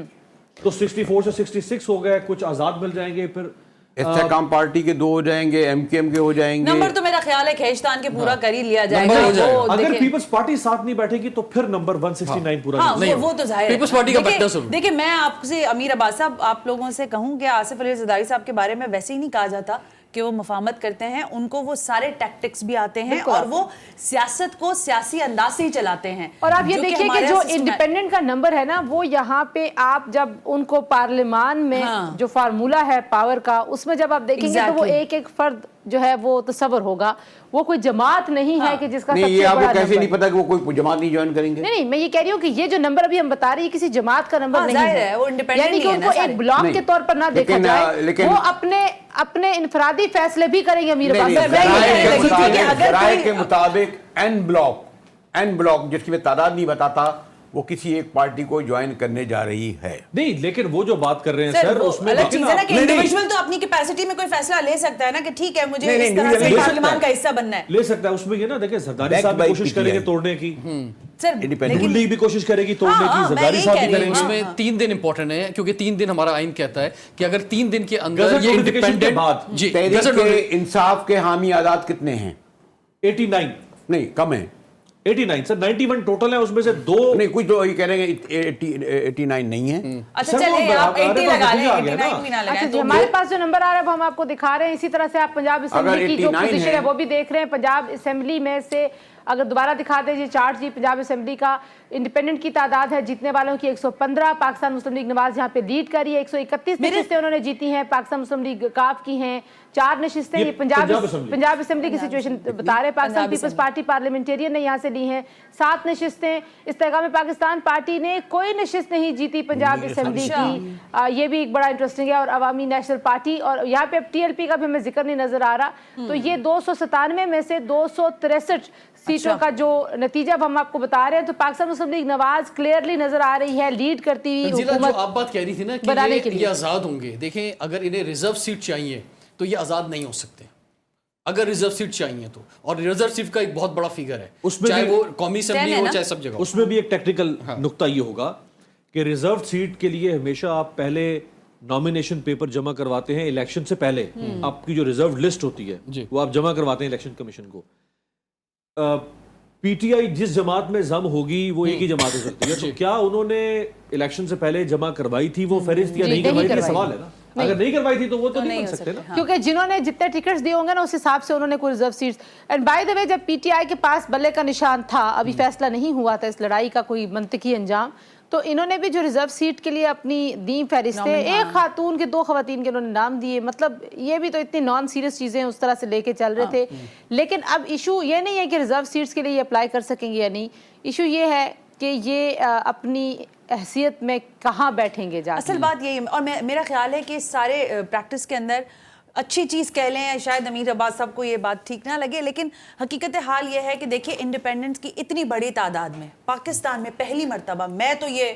तो 64 से 66 हो गए, कुछ आजाद मिल जाएंगे, फिर इस्तेकाम पार्टी के 2 हो जाएंगे, एमकेएम के हो जाएंगे। नंबर तो मेरा ख्याल है खैजतान के पूरा कर ही लिया नंबर जाएगा। हो जाएगा। वो अगर देखिए- पीपल्स पार्टी साथ नहीं बैठेगी तो फिर नंबर 169 पूरा हाँ, नहीं वो तो जाहिर है। पीपल्स पार्टी का देखिए- बेटर जरूर। देखिए, मैं आपसे अमीर अब्बास साहब आप लोगों से कहूं कि आसिफ अली जरदारी साहब के बारे में वैसे ही नहीं कहा जाता कि वो मफाहमत करते हैं, उनको वो सारे टैक्टिक्स भी आते हैं और वो सियासत को सियासी अंदाज से ही चलाते हैं। और आप ये जो देखिए कि हमारे जो system है- इंडिपेंडेंट का नंबर है ना, वो यहाँ पे आप जब उनको पार्लियामान में हाँ। जो फार्मूला है पावर का, उसमें जब आप देखेंगे तो वो Exactly. एक एक फर्द जो है वो तस्वर होगा, वो कोई जमात नहीं है कि जिसका नहीं, सबसे ये आपको बड़ा कैसे नंबर नहीं पता कि वो कोई जमात नहीं ज्वाइन करेंगे? नहीं, मैं ये कह रही हूँ कि ये जो नंबर अभी हम बता रही है किसी जमात का नंबर हाँ, नहीं जाहिर है, है, वो independent यानी कि ही है ना उनको सारे। एक ब्लॉक नहीं, के तौर पर ना देखा लेकिन, जाए, लेकिन- वो अपने इनफरादी फैसले भी करेंगे अमीर नहीं, अब्बास नहीं, साहब। मैं ये जराये कहने के लगी थी कि मुताबिक- अगर जराये कोई- के मुताबिक एन ब्लॉक जिसकी मैं तादाद नहीं बताता, वो किसी एक पार्टी को ज्वाइन करने जा रही है। नहीं, लेकिन वो जो बात कर रहे हैं सर, सर वो उसमें अलग देखिए चीज है ना कि नहीं, नहीं। इंडिविजुअल तो अपनी कैपेसिटी में कोई फैसला ले सकता है ना कि ठीक है मुझे नहीं, इस नहीं, तरह से ले सकता पार्लियामान है। का हिस्सा बनना है। ले सकता है, उसमें ये ना देखिए जरदारी Backed साहब भी by कोशिश PTI. करेंगे तोड़ने की, सर Independent. नून लीग भी कोशिश करेगी तोड़ने हाँ, की, हाँ, मैं जरदारी यही साहब कह भी रही हूँ। करेंगे। इसमें 3 दिन इंपॉर्टेंट है, क्योंकि 3 दिन हमारा आइन कहता है कि अगर 3 दिन के अंदर गजट ये नोटिफिकेशन के इंडिपेंडेंट बाद जी तहरीक गजट के नोटिफिकेशन- इंसाफ के हामी आदाद कितने हैं? 89 नहीं, कम है। 89 सर, 91 टोटल है, उसमें से 2 नहीं, कुछ तो ये कह रहे हैं 89 नहीं है। अच्छा सर, वो चलिए आप बराबर 80 तो लगा लें, नतीजा आ गया 89 ना। भी ना अच्छा लगाएं जी, तो हमारे पास जो नंबर आ रहा है वो हम आपको दिखा रहे हैं। इसी तरह से आप पंजाब असेंबली की जो 89 पोजीशन है है वो भी देख रहे हैं। पंजाब असेंबली में से अगर दोबारा दिखा दें ये चार्ट जी, पंजाब असेंबली का इंडिपेंडेंट की तादाद है जीतने वालों की 115। पाकिस्तान मुस्लिम लीग नवाज यहाँ पे लीड कर रही है, 131 नशिस्तें उन्होंने जीती हैं। पाकिस्तान मुस्लिम लीग काफ की हैं 4 नशिस्तें। ये ये पंजाब पंजाब असेंबली की सिचुएशन बता रहे हैं। पाकिस्तान पीपल्स पार्टी पार्लियामेंटेरियन ने यहाँ से ली हैं 7 नशिस्तें। इस्तेकाम पाकिस्तान पार्टी ने कोई नशिस्त नहीं जीती पंजाब असेंबली की, ये भी एक बड़ा इंटरेस्टिंग है। और अवामी नेशनल पार्टी, और यहाँ पे अब टीएलपी का भी हमें जिक्र नहीं नजर आ रहा। तो ये 297 में से 263 सीटों का जो नतीजा अब हम आपको बता रहे हैं, तो पाकिस्तान मुस्लिम लीग नवाज क्लियरली नजर आ रही है लीड करती हुई तंजीला, जो हुकूमत आप बात कह रही थी ना बनाने कि के ये लिए। आज़ाद होंगे, देखें अगर इन्हें रिजर्व सीट चाहिए तो ये आज़ाद नहीं हो सकते अगर रिजर्व सीट चाहिए तो। और रिजर्व सीट का एक बहुत बड़ा फिगर है, उसमें चाहे भी- वो कौमी असेंबली है हो ना? चाहे सब जगह हो। उसमें भी एक टेक्निकल नुक्ता ये होगा कि रिजर्व सीट के लिए हमेशा आप पहले नॉमिनेशन पेपर जमा करवाते हैं इलेक्शन से पहले। आपकी जो रिजर्व लिस्ट होती है जी। वो आप जमा करवाते हैं इलेक्शन कमीशन को। पीटीआई जिस जमात में जम होगी वो एक ही जमात हो सकती है, तो क्या उन्होंने इलेक्शन से पहले जमा करवाई थी वो फहरिस्त या जी, नहीं नहीं करवाई थी? ये करवाई। सवाल है ना। अगर नहीं करवाई थी तो वो तो नहीं बन सकते ना। क्योंकि जिन्होंने जितने टिकट्स दिए होंगे ना उस हिसाब से उन्होंने कोई reserve seats. And by the way, जब पीटीआई के पास बल्ले का निशान था, अभी फैसला नहीं हुआ था इस लड़ाई का कोई मंतकी अंजाम, तो इन्होंने भी जो रिजर्व सीट के लिए अपनी दी फहरिस्तें, एक खातून के 2 खवातीन के इन्होंने नाम दिए। मतलब ये भी तो इतनी नॉन सीरियस चीज़ें उस तरह से लेके चल रहे थे। लेकिन अब इशू ये नहीं है कि रिजर्व सीट्स के लिए ये अप्लाई कर सकेंगे या नहीं, इशू ये है कि ये अपनी हैसियत में कहाँ बैठेंगे जा। असल बात यही है। और मेरा ख्याल है कि इस सारे प्रैक्टिस के अंदर अच्छी चीज़ कह लें, शायद अमीर अब्बास साहब को ये बात ठीक ना लगे, लेकिन हकीकत हाल ये है कि देखिए इंडिपेंडेंस की इतनी बड़ी तादाद में पाकिस्तान में पहली मर्तबा मैं तो ये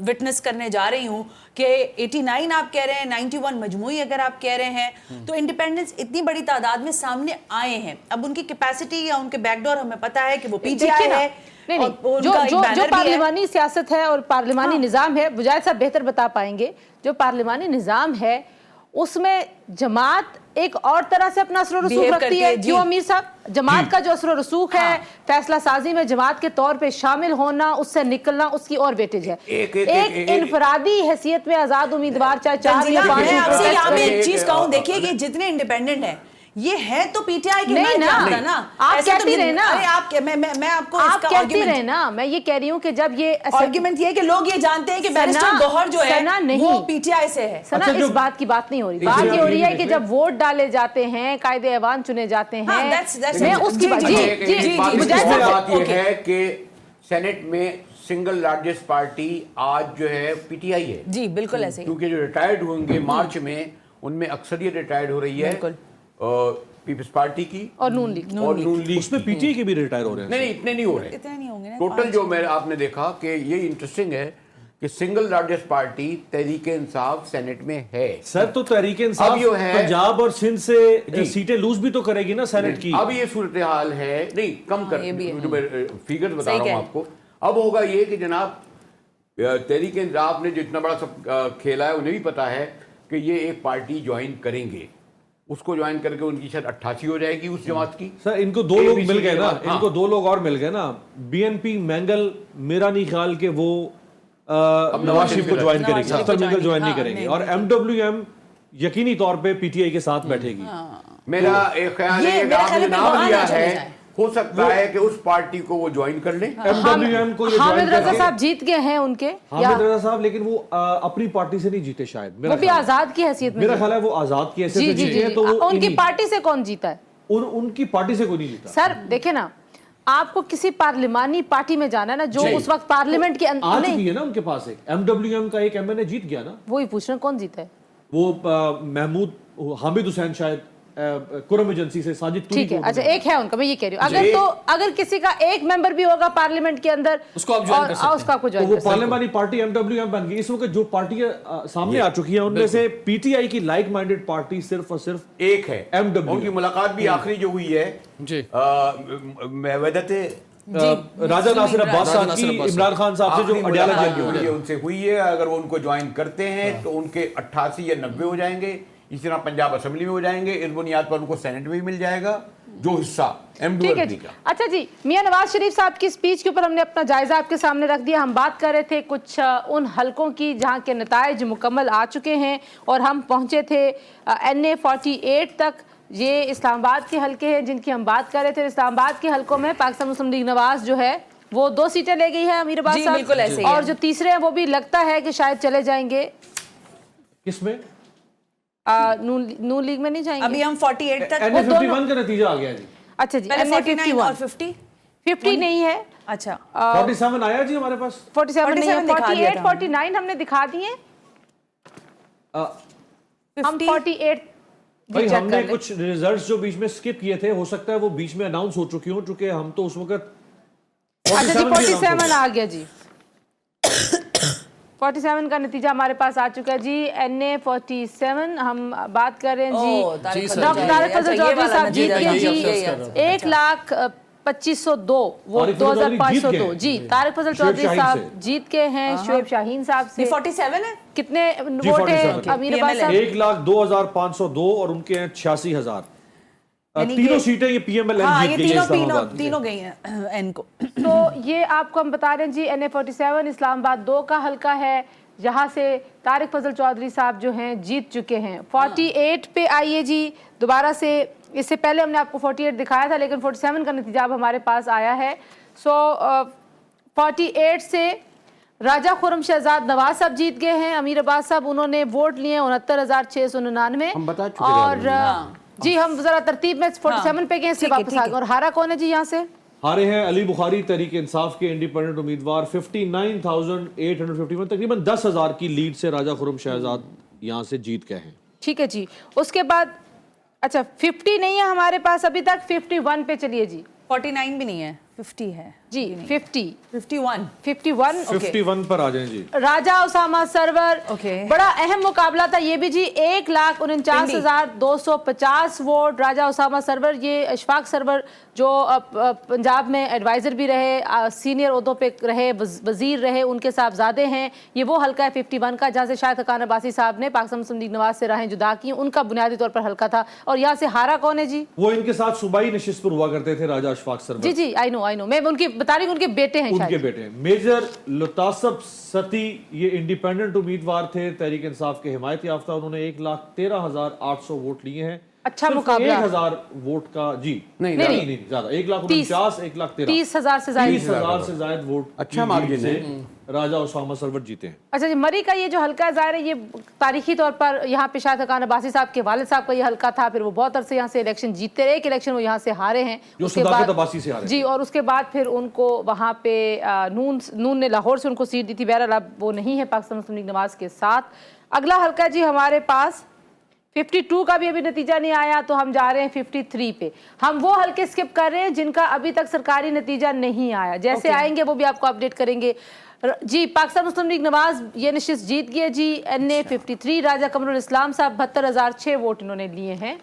विटनेस करने जा रही हूँ कि 89 आप कह रहे हैं, 91 मजमूई अगर आप कह रहे हैं, तो इंडिपेंडेंस इतनी बड़ी तादाद में सामने आए हैं। अब उनकी कैपेसिटी या उनके बैकडोर हमें पता है कि वो पीटीआई है। नहीं, और जो उनका एक जो बैनर जो भी है। पार्लिमानी सियासत है और पार्लिमानी निज़ाम है, बुजायद साहब बेहतर बता पाएंगे, जो पार्लिमानी निज़ाम है उसमें जमात एक और तरह से अपना असर रसूख Behave रखती करती है। है, जी। क्यों अमीर साहब? जमात का जो असर रसूख है, फैसला साजी में जमात के तौर पे शामिल होना, उससे निकलना, उसकी और वेटेज है। एक इनफरादी हैसियत में आजाद उम्मीदवार चाहे 4 या 5 मैं आपसे यहाँ पे एक चीज कहूँ, देखिए कि जितने इंडिपेंडेंट हैं ये है तो पीटीआई के नहीं ना, नहीं ना, आप ऐसे तो कहती रहे ना, अरे आप मैं आपको आप इसका कहती argument- रहे ना, मैं ये कह रही हूँ कि जब ये आर्गुमेंट ये है कि लोग ये जानते हैं कि बैरिस्टर गौहर जो सना है नहीं, वो पीटीआई से है। सना अच्छा, इस बात की बात नहीं हो रही, बात ये हो रही है कि जब वोट डाले जाते हैं, कायदे ऐवान चुने जाते हैं, हाँ, that's मैं it. उसकी बात जी, जी बात ये okay. है कि सेनेट में सिंगल लार्जेस्ट पार्टी आज जो है पीटीआई है, जी बिल्कुल ऐसे ही। क्योंकि जो रिटायर्ड होंगे मार्च में उनमें अक्सरियत रिटायर्ड हो रही है बिल्कुल। पीपल्स पार्टी की और नून लीग। और नून लीग उसमें पीटीआई के भी रिटायर हो रहे हैं। नहीं इतने नहीं हो रहे, इतने नहीं होंगे ना, टोटल जो मैं आपने देखा कि ये इंटरेस्टिंग है कि single largest party Tehreek-e Insaf senate में है। सर तो तहरीके इंसाफ अब जो है- पंजाब और सिंध से सीटें लूज भी तो करेगी ना सेनेट की। अब ये सूरत हाल है, नहीं कम कर, ये भी है। जो मैं फिगर बता सही रहा कह हूँ आपको। अब होगा ये कि जनाब तहरीके इंसाफ ने जितना बड़ा सब खेला है, उन्हें भी पता है कि ये एक पार्टी ज्वाइन करेंगे, उसको ज्वाइन करके उनकी शायद 88 हो जाएगी उस जमात की। सर इनको दो लोग मिल गए ना, हाँ। इनको दो लोग और मिल गए ना, बीएनपी मैंगल, मेरा नहीं ख्याल के वो नवाज शरीफ को ज्वाइन करेगी, शरीफ को अख्तर मैंगल ज्वाइन नहीं हाँ, करेंगे, नहीं, और एमडब्ल्यूएम यकीनी तौर पे पीटीआई के साथ बैठेगी। मेरा एक ख्याल है कि मेरा ख्याल आपने है नाम वहाँ लिया ना चले है, जाए। हो सकता है कि उस पार्टी को वो ज्वाइन कर ले। एमडब्ल्यूएम को ये हामिद ज्वाइन रजा करके साहब जीत गए हैं उनके, या हामिद रजा साहब, लेकिन वो अपनी पार्टी से नहीं जीते शायद, वो भी आजाद की हैसियत में मेरा जीते। ख्याल है वो आजाद की हैसियत जी से जी जीते जी हैं, तो वो उनकी इन्हीं- पार्टी से कौन जीता है? उनकी पार्टी से कोई नहीं जीता। सर देखे ना, आपको किसी पार्लिमानी पार्टी में जाना है ना, जो जी। उस वक्त पार्लियामेंट के अंदर आज नहीं, भी है ना उनके पास एक एमडब्ल्यूएम का एक एमएनए जीत गया ना, वही पूछ रहे हैं कौन जीता है। वो महमूद हामिद हुसैन शायद कुरम एजेंसी से साजिद तुरी ठीक है, को अच्छा उन्होंने- एक है उनका, मैं ये कह रही हूँ, अगर किसी का एक मेंबर भी होगा पार्लियामेंट के अंदर, उसको आप ज्वाइन कर सकते हैं। उसको आपको तो ज्वाइन वो कर सकते हैं। पार्लियामानी पार्टी एमडब्ल्यूएम बन गई। इस वक्त जो पार्टियां सामने आ चुकी हैं उनमें से पीटीआई की लाइक माइंडेड पार्टी सिर्फ और सिर्फ एक है MW उनकी मुलाकात भी आखिरी जो हुई है जी वैदत राजा नासिर अब्बास राजा साहब नासिर की अब्बास इमरान खान साहब से जो आखिरी अडयाला मुलाकात जेल में जो हुई हुई है। है उनसे हुई है। अगर वो उनको ज्वाइन करते हैं तो उनके 88 या 90 हो जाएंगे। इसी तरह पंजाब असेंबली में हो जाएंगे। इस बुनियाद पर उनको सेनेट में भी मिल जाएगा जो हिस्सा ठीक है एमडब्ल्यू जी। का। अच्छा जी, मियां नवाज शरीफ साहब की स्पीच के ऊपर हमने अपना जायजा आपके सामने रख दिया। हम बात कर रहे थे कुछ उन हलकों की जहां के नताइज मुकम्मल आ चुके हैं, और हम पहुंचे थे NA 48 तक। ये इस्लामाबाद के हलके हैं जिनकी हम बात कर रहे थे। इस्लामाबाद के हलकों में पाकिस्तान मुस्लिम लीग नवाज जो है वो 2 सीटें ले गई है अमीर अब्बास जी, साहब, बिल्कुल ऐसे ही और है। जो तीसरे हैं वो भी लगता है कि शायद चले जाएंगे किसमें नून लीग में, नहीं जाएंगे अभी हम 48 तक NA 51 का नतीजा आ गया जी। अच्छा जी, पहले NA 49 और 51 50 50 नहीं है, अच्छा 47 आया जी हमारे पास। 47 नहीं है, 47 दिखा दिया 48 था हमने। 49 हमने दिखा दिए। अ, हम 50 48 भाई check हमने कर लें। कुछ रिजल्ट्स जो बीच में स्किप किए थे, हो सकता है वो बीच में अनाउंस हो चुकी हो, चूंकि हम तो उस वक्त अच्छा जी 47 भी announce हो 47 गए। आ गया जी। 47 का नतीजा हमारे पास आ चुका है जी। NA 47 हम बात कर रहे हैं ओह, जी। तारिक सर, फजल तारिक अच्छा, फजल ये चौधरी वाला साहब जीत नतीजा, गए यही जी। अफसोस कर रहा हूँ। 1,25,02 वो तारिक फजल चौधरी जीत 2,502 गए। जी। तारिक फजल शुएब चौधरी शाहीन साहब से। जीत के हैं शुएब शाहीन साहब से। ये 47 है। कितने जी, वोट है 47 अमीर अब्बास साहब? 1,02,502 और उनके हैं 86,000। यानी तीनों ये- सीटें ये PMLN हाँ, जीत ये गई है तीनों इस्लामाबाद की। तीनों गई हैं एन को। तो ये आपको हम बता रहे हैं जी, NA 47 इस्लामाबाद 2 का हल्का है, जहां से तारिक फजल चौधरी साहब जो हैं जीत चुके हैं। 48 पे आइए जी दोबारा से। इससे पहले हमने आपको 48 दिखाया था, लेकिन 47 का नतीजा अब हमारे पास आया है। 48 से राजा खुरम शहजाद नवाज साहब जीत गए हैं। अमीर अब्बास साहब उन्होंने वोट लिए 69,699। हम बता चुके और हैं। जी हम जरा तरतीब में 47 पे गए, इसलिए ठीक है, वापस ठीक आ है। गए। और हारा कौन है जी यहाँ से? हारे हैं अली बुखारी तहरीक इंसाफ के इंडिपेंडेंट उम्मीदवार 59,851, तकरीबन 10,000 की लीड से राजा खुरम शहजाद यहाँ से जीत गए हैं। ठीक है जी। उसके बाद अच्छा 50 नहीं है हमारे पास अभी तक, 51 पे चलिए जी। 49 भी नहीं है, 50 है जी 50 51 51 51 पर आ जाएं जी। राजा उसामा सरवर। ओके। बड़ा अहम मुकाबला था ये भी जी। 1,49,250 वोट राजा उसामा सरवर। ये अशफाक सरवर जो पंजाब में एडवाइजर भी रहे, सीनियर ओहदों पे रहे, वजीर रहे, उनके साहबजादे हैं। ये वो हल्का है 51 का जहाँ से शायद हकान अब्बासी साहब ने पाकिस्तान मुस्लिम लीग नवाज से राहें जुदा की, उनका बुनियादी तौर पर हल्का था। और यहाँ से हारा कौन है जी? वो इनके साथ सूबाई नशिस्त पर हुआ करते थे राजा अशफाक सरवर। जी जी आई नो मैं उनकी बता रही हूँ, उनके बेटे हैं उनके शायद। बेटे मेजर लुतासब सती, ये इंडिपेंडेंट उम्मीदवार थे, तहरीक इंसाफ के हिमायत याफ्ता। उन्होंने 1,13,800 वोट लिए हैं। अच्छा सिर्फ मुकाबला। 1000 वोट का जी नहीं, नहीं ज्यादा 1,49,000 1,13,000 30,000 से ज्यादा 30,000 से ज्यादा वोट अच्छा की मार्जिन लीड से राजा उसामा सरवट जीते हैं। अच्छा जी, मरी का ये जो हल्का है, जाहिर है ये तारीखी तौर पर यहाँ पे शायद खान अब्बासी साहब के वालिद साहब का ये हल्का था, फिर वो बहुत अरसे यहाँ से इलेक्शन जीतते रहे, एक इलेक्शन वो यहाँ से हारे हैं, जो उसके सदाकत बाद अब्बासी से हारे जी, और उसके बाद फिर उनको वहाँ पे नून ने लाहौर से उनको सीट दी थी। बहरहाल अब वो नहीं है पाकिस्तान मुस्लिम लीग नवाज के साथ। अगला हल्का जी हमारे पास 52 का भी अभी नतीजा नहीं आया, तो हम जा रहे हैं 53 पे। हम वो हल्के स्किप कर रहे हैं जिनका अभी तक सरकारी नतीजा नहीं आया, जैसे आएंगे वो भी आपको अपडेट करेंगे। जी, पाकिस्तान मुस्लिम लीग नवाज ये निशिस्त जीत गए जी। NA 53 राजा कमरुल इस्लाम साहब 72,006 वोट इन्होंने लिए हैं।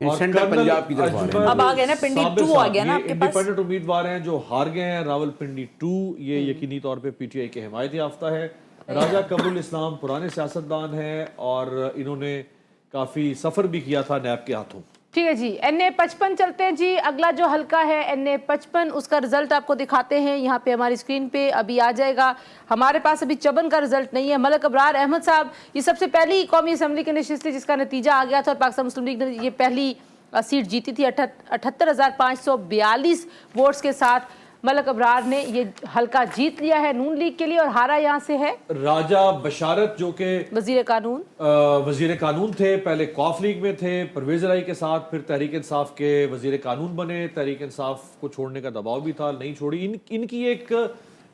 सेंट्रल पंजाब की तरफ आ रहे हैं। अब आ गया ना, पिंडी 2 आ गया ना आपके पास। इंडिपेंडेंट उम्मीदवार हैं जो हार गए हैं, रावलपिंडी 2, ये यकीनी तौर पे PTI के हिमायत याफ्ता है। राजा कमरुल इस्लाम पुराने सियासतदान हैं और इन्होंने काफी सफर भी किया था नैब के हाथों। ठीक है जी, NA 55 चलते हैं जी। अगला जो हल्का है NA 55, उसका रिजल्ट आपको दिखाते हैं यहाँ पे हमारी स्क्रीन पे अभी आ जाएगा। हमारे पास अभी चबन का रिजल्ट नहीं है। मलक अबरार अहमद साहब ये सबसे पहली कौमी असम्बली की नशिस्त थी जिसका नतीजा आ गया था और पाकिस्तान मुस्लिम लीग ने ये पहली सीट जीती थी 78,542 वोट्स के साथ। मलक अबरार ने ये हल्का जीत लिया है नून लीग के लिए और हारा यहाँ से है राजा बशारत जो कि वजीर कानून वजीर कानून थे, पहले कौफ लीग में थे, परवेज राई के साथ, फिर तहरीक इंसाफ के वजीर कानून बने। तहरीक इंसाफ को छोड़ने का दबाव भी था, नहीं छोड़ी। इनकी एक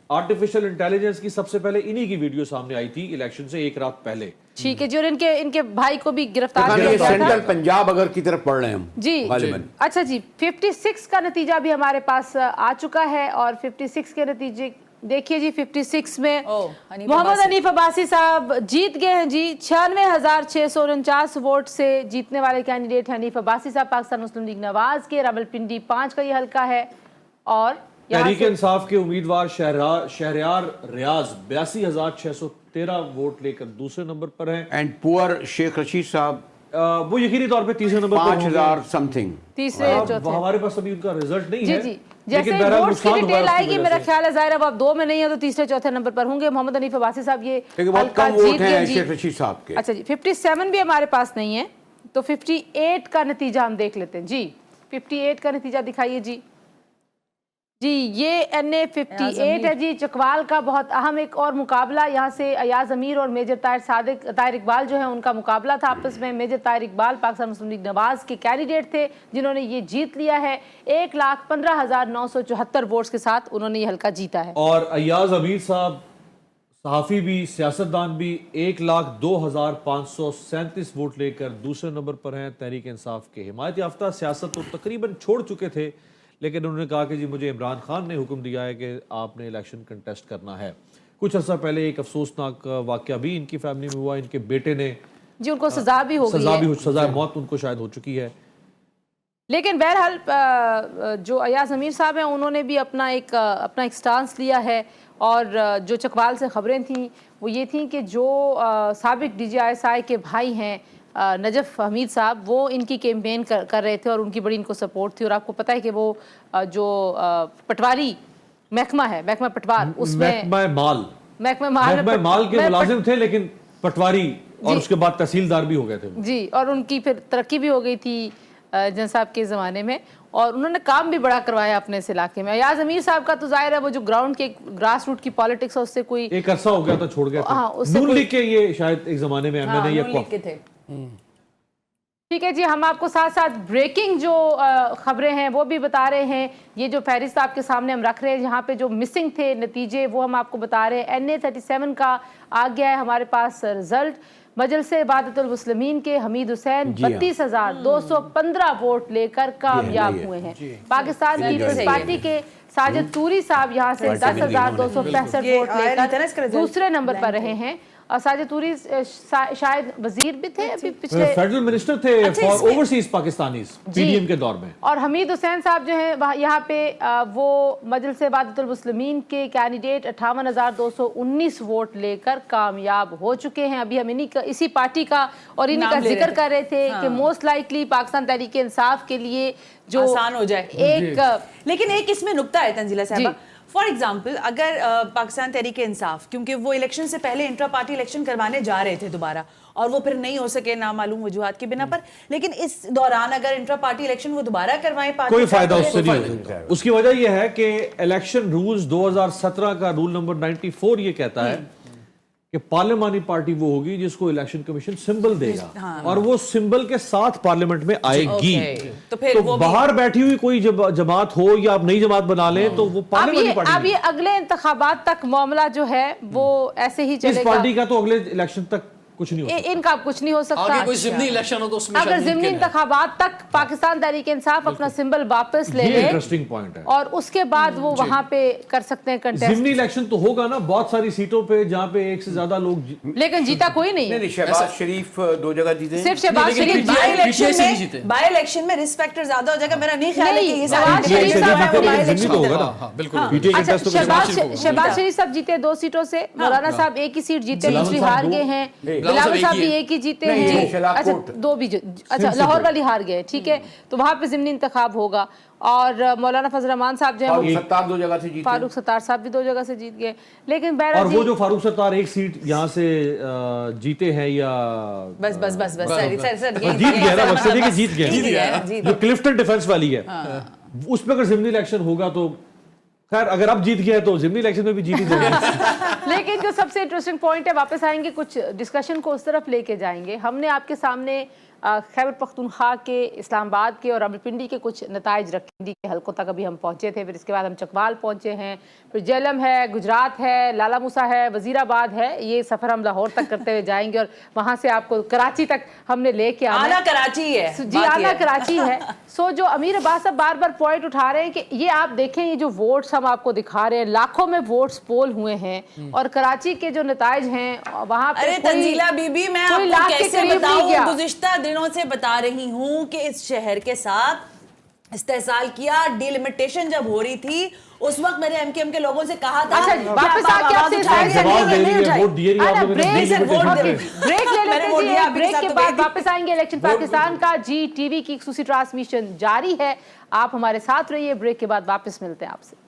आर्टिफिशियल इंटेलिजेंस की सबसे पहले इन्हीं की वीडियो सामने आई थी इलेक्शन से एक रात पहले। ठीक है जी, और इनके भाई को भी गिरफ्तार किया ये गया सेंट्रल था पंजाब अगर की तरफ पढ़ रहे हैं हम जी। गालिबन। अच्छा जी, 56 का नतीजा भी हमारे पास आ चुका है और 56 के नतीजे देखिए जी। 56 में मोहम्मद हनीफ अब्बासी साहब जीत गए हैं जी। 96,649 वोट से जीतने वाले कैंडिडेट हनीफ अब्बासी साहब पाकिस्तान मुस्लिम लीग नवाज के। रावलपिंडी 5 का ये हल्का है और तहरीक इंसाफ के उम्मीदवार शहरयार रियाज 82,613 वोट लेकर दूसरे नंबर पर हैं। एंड पुअर शेख रशीद साहब वो यकीनी तौर पे तीसरे नंबर पर 5,000 समथिंग। तीसरे चौथे। हमारे पास अभी उनका रिजल्ट नहीं जी है। जी, जैसे बहरहाल वोट्स की नुकसान हुआ डिटेल उसकी आएगी वजह मेरा से। ख्याल है जाहिर अब 2 में नहीं है तो तीसरे चौथे नंबर पर होंगे। मोहम्मद हनीफ अब्बासी साहब ये लेकिन बहुत हल्का कम वोट जीत गए हैं जी। शेख रशीद साहब के। अच्छा जी, 57 भी हमारे पास नहीं है तो 58 का नतीजा हम देख लेते हैं जी। 58 का नतीजा दिखाइए जी। जी, ये NA 58 है जी। चकवाल का बहुत अहम एक और मुकाबला, यहाँ से अयाज अमीर और मेजर ताहिर इकबाल जो है उनका मुकाबला था आपस में। मेजर ताहिर इकबाल पाकिस्तान मुस्लिम लीग नवाज के कैंडिडेट थे जिन्होंने ये जीत लिया है। 1,15,974 वोट्स के साथ उन्होंने ये हल्का जीता है। और अयाज अमीर साहब सहाफ़ी भी सियासतदान भी 1,02,537 वोट लेकर दूसरे नंबर पर हैं। तहरीक इंसाफ के हिमायत याफ्ता, सियासत तो तकरीबन छोड़ चुके थे लेकिन उन्होंने कहा कि जी मुझे इमरान खान ने हुक्म दिया है कि आपने इलेक्शन कंटेस्ट करना है। कुछ अर्सा पहले एक अफसोसनाक वाक़या भी इनकी फैमिली में हुआ। इनके बेटे ने जी उनको सजा भी हो गई है। सजा मौत उनको शायद हो चुकी है। लेकिन बहरहाल जो अयाज अमीर साहब हैं उन्होंने भी अपना एक स्टांस लिया है और जो चकवाल से खबरें थीं वो ये थी कि जो साबिक DGISI के भाई हैं नजफ हमीद साहब वो इनकी कैंपेन कर रहे थे और उनकी बड़ी इनको सपोर्ट थी। और आपको पता है कि वो जो पटवारी महकमा है, महकमा पटवार, उसमें महकमा माल के मुलाजिम थे लेकिन पटवारी और उसके बाद तहसीलदार भी हो गए थे जी। और उनकी फिर तरक्की भी हो गई थी जन साहब के ज़माने में और उन्होंने काम भी बड़ा करवाया अपने इस इलाके में। अयाज अमीर साहब का तो जाहिर है वो जो ग्राउंड के ग्रास रूट की पॉलिटिक्स है उससे कोई एक अरसा हो गया था छोड़ गया था। हाँ, उससे नून लीग के ये शायद एक जमाने में MNA या थे। ठीक है जी, हम आपको साथ साथ ब्रेकिंग जो खबरें हैं वो भी बता रहे हैं। ये जो फहरिस्त आपके सामने हम रख रहे हैं यहाँ पे जो मिसिंग थे नतीजे वो हम आपको बता रहे हैं। NA 37 का आ गया है हमारे पास रिजल्ट। मजलिस इबादतुल मुस्लिमीन के हमीद हुसैन 32,215 वोट लेकर कामयाब हुए हैं। पाकिस्तान पीपल्स पार्टी के साजिद तूरी साहब यहाँ से 10,265 वोट लेकर दूसरे नंबर पर रहे हैं। और साजिद तूरी शायद वजीर भी थे अभी पिछले, फेडरल मिनिस्टर थे फॉर ओवरसीज पाकिस्तानीज PDM के दौर में। और हमीद हुसैन साहब जो हैं यहाँ पे वो मजलिस इबादतुल मुस्लिमीन के कैंडिडेट 58,219 वोट लेकर कामयाब हो चुके हैं। अभी हम इसी पार्टी का और इन्हीं का जिक्र कर रहे थे कि मोस्ट लाइकली पाकिस्तान तहरीक इंसाफ के लिए जो आसान हो जाए एक लेकिन एक इसमें नुक्ता है तंजीला साहबा, फॉर एग्जाम्पल अगर पाकिस्तान तहरीक इंसाफ, क्योंकि वो इलेक्शन से पहले इंट्रा पार्टी इलेक्शन करवाने जा रहे थे दोबारा, और वो फिर नहीं हो सके नामालूम वजूहात की बिना पर, लेकिन इस दौरान अगर इंट्रा पार्टी इलेक्शन वो दोबारा करवाएं, पार्टी कोई फायदा तो उससे नहीं हो सकता। उसकी वजह यह है कि इलेक्शन रूल्स 2017 का रूल नंबर 94 ये कहता है कि पार्लियामानी पार्टी वो होगी जिसको इलेक्शन कमीशन सिंबल देगा, और वो सिंबल के साथ पार्लियामेंट में आएगी। तो फिर वो बाहर बैठी हुई कोई जमात हो या आप नई जमात बना लें तो वो पार्लियामानी अब पार्टी ये अगले इंतखाबात तक मामला जो है वो ऐसे ही इस चलेगा। पार्टी का तो अगले इलेक्शन तक कुछ नहीं हो सकता। इनका कुछ नहीं हो सकता। आगे कोई ज़िमनी इलेक्शन हो तो उसमें अगर शायद ज़िमनी मुमकिन है। इंतखाबात तक पाकिस्तान तहरीक इंसाफ अपना सिंबल वापस ले ये ले इंटरेस्टिंग पॉइंट है। और उसके बाद वो वहां पे कर सकते हैं कंटेस्ट, जिमनी इलेक्शन तो होगा ना बहुत सारी सीटों पे जहां पे एक से ज्यादा लोग लेकिन जीता कोई नहीं है। नहीं, शहबाज शरीफ 2 जगह जीते हैं। सिर्फ शहबाज लेकिन शरीफ PTI बाई PTI से नहीं जीते। इलेक्शन में, बाई इलेक्शन में रिस्क फैक्टर ज्यादा हो जाएगा। मेरा नहीं ख्याल है कि ये सारे नवाज PTI शरीफ से साहब जो है वो जिमनी बाई तो इलेक्शन होगा होगा। ना। हाँ, बिल्कुल अच्छा, शहबाज जीता। शरीफ साहब जीते 2 सीटों से, मौलाना साहब एक ही सीट जीते, बिलावल दूसरी साहब हार 2, गए हैं, बिलावल बिलावल साहब साहब भी एक ही एक ही जीते नहीं, हैं। शलाकोट। अच्छा 2 भी अच्छा लाहौर वाली हार गए, ठीक है, तो वहां पे जिमनी इंतखाब होगा। और मौलाना फजल रहमान साहब जो है फारूक वो, सत्तार 2 जगह से जीते हैं। फारूक सत्तार साहब भी 2 जगह से जीत गए। लेकिन और बहरहाल वो जी, जो फारूक सत्तार एक सीट यहाँ से जीते हैं या बस बस बस बस सर जीत गया ना, मकसद है कि जीत गया। जीत जो क्लिफ्टन डिफेंस वाली है उस पर अगर जिमनी इलेक्शन होगा तो खैर, अगर अब जीत गया तो जिमनी इलेक्शन में भी जीत ही जाएगा। लेकिन जो सबसे इंटरेस्टिंग पॉइंट है, वापस आएंगे कुछ डिस्कशन को उस तरफ लेके जाएंगे। हमने आपके सामने खैबर पख्तूनख्वा के, इस्लामाबाद के और रावलपिंडी के कुछ नताइज रखी के हलकों तक अभी हम पहुंचे थे, फिर इसके बाद हम चकवाल पहुंचे हैं, फिर जेलम है, गुजरात है, लाला मूसा है, वजीराबाद है। ये सफ़र हम लाहौर तक करते हुए जाएंगे और वहाँ से आपको कराची तक हमने लेके आना कराची है जी, आना कराची है। सो जो अमीर अब्बास साहब बार बार पॉइंट उठा रहे हैं कि ये आप देखें, ये जो वोट्स हम आपको दिखा रहे हैं, लाखों में वोट्स पोल हुए हैं और कराची के जो नताइज हैं वहाँ पे अरे तंजीला बीबी, मैं कोई लाख आपको के कैसे करीब नहीं बताऊं, गया। गुज़िश्ता दिनों से बता रही हूं कि इस शहर के साथ इस्तेहसाल किया, डिलिमिटेशन जब हो रही थी उस वक्त मैंने एमकेएम के लोगों से कहा था अच्छा, कि वापस आप आके आवाज आपसे उठाएं, जवाब दे नहीं रही है, उठाई। वोट दिए नहीं आप लोगों ने, ब्रेक नहीं वोट लिमिटेशन दे पे। दी। ब्रेक ले मैंने लेते वोट जी, दिया, आपके ब्रेक साथ के तो बाद गई थी। वापस आएंगे। इलेक्शन पाकिस्तान का जी टीवी की खुसूसी ट्रांसमिशन जारी है, आप हमारे साथ रहिए। ब्रेक के बाद वापस मिलते हैं आपसे।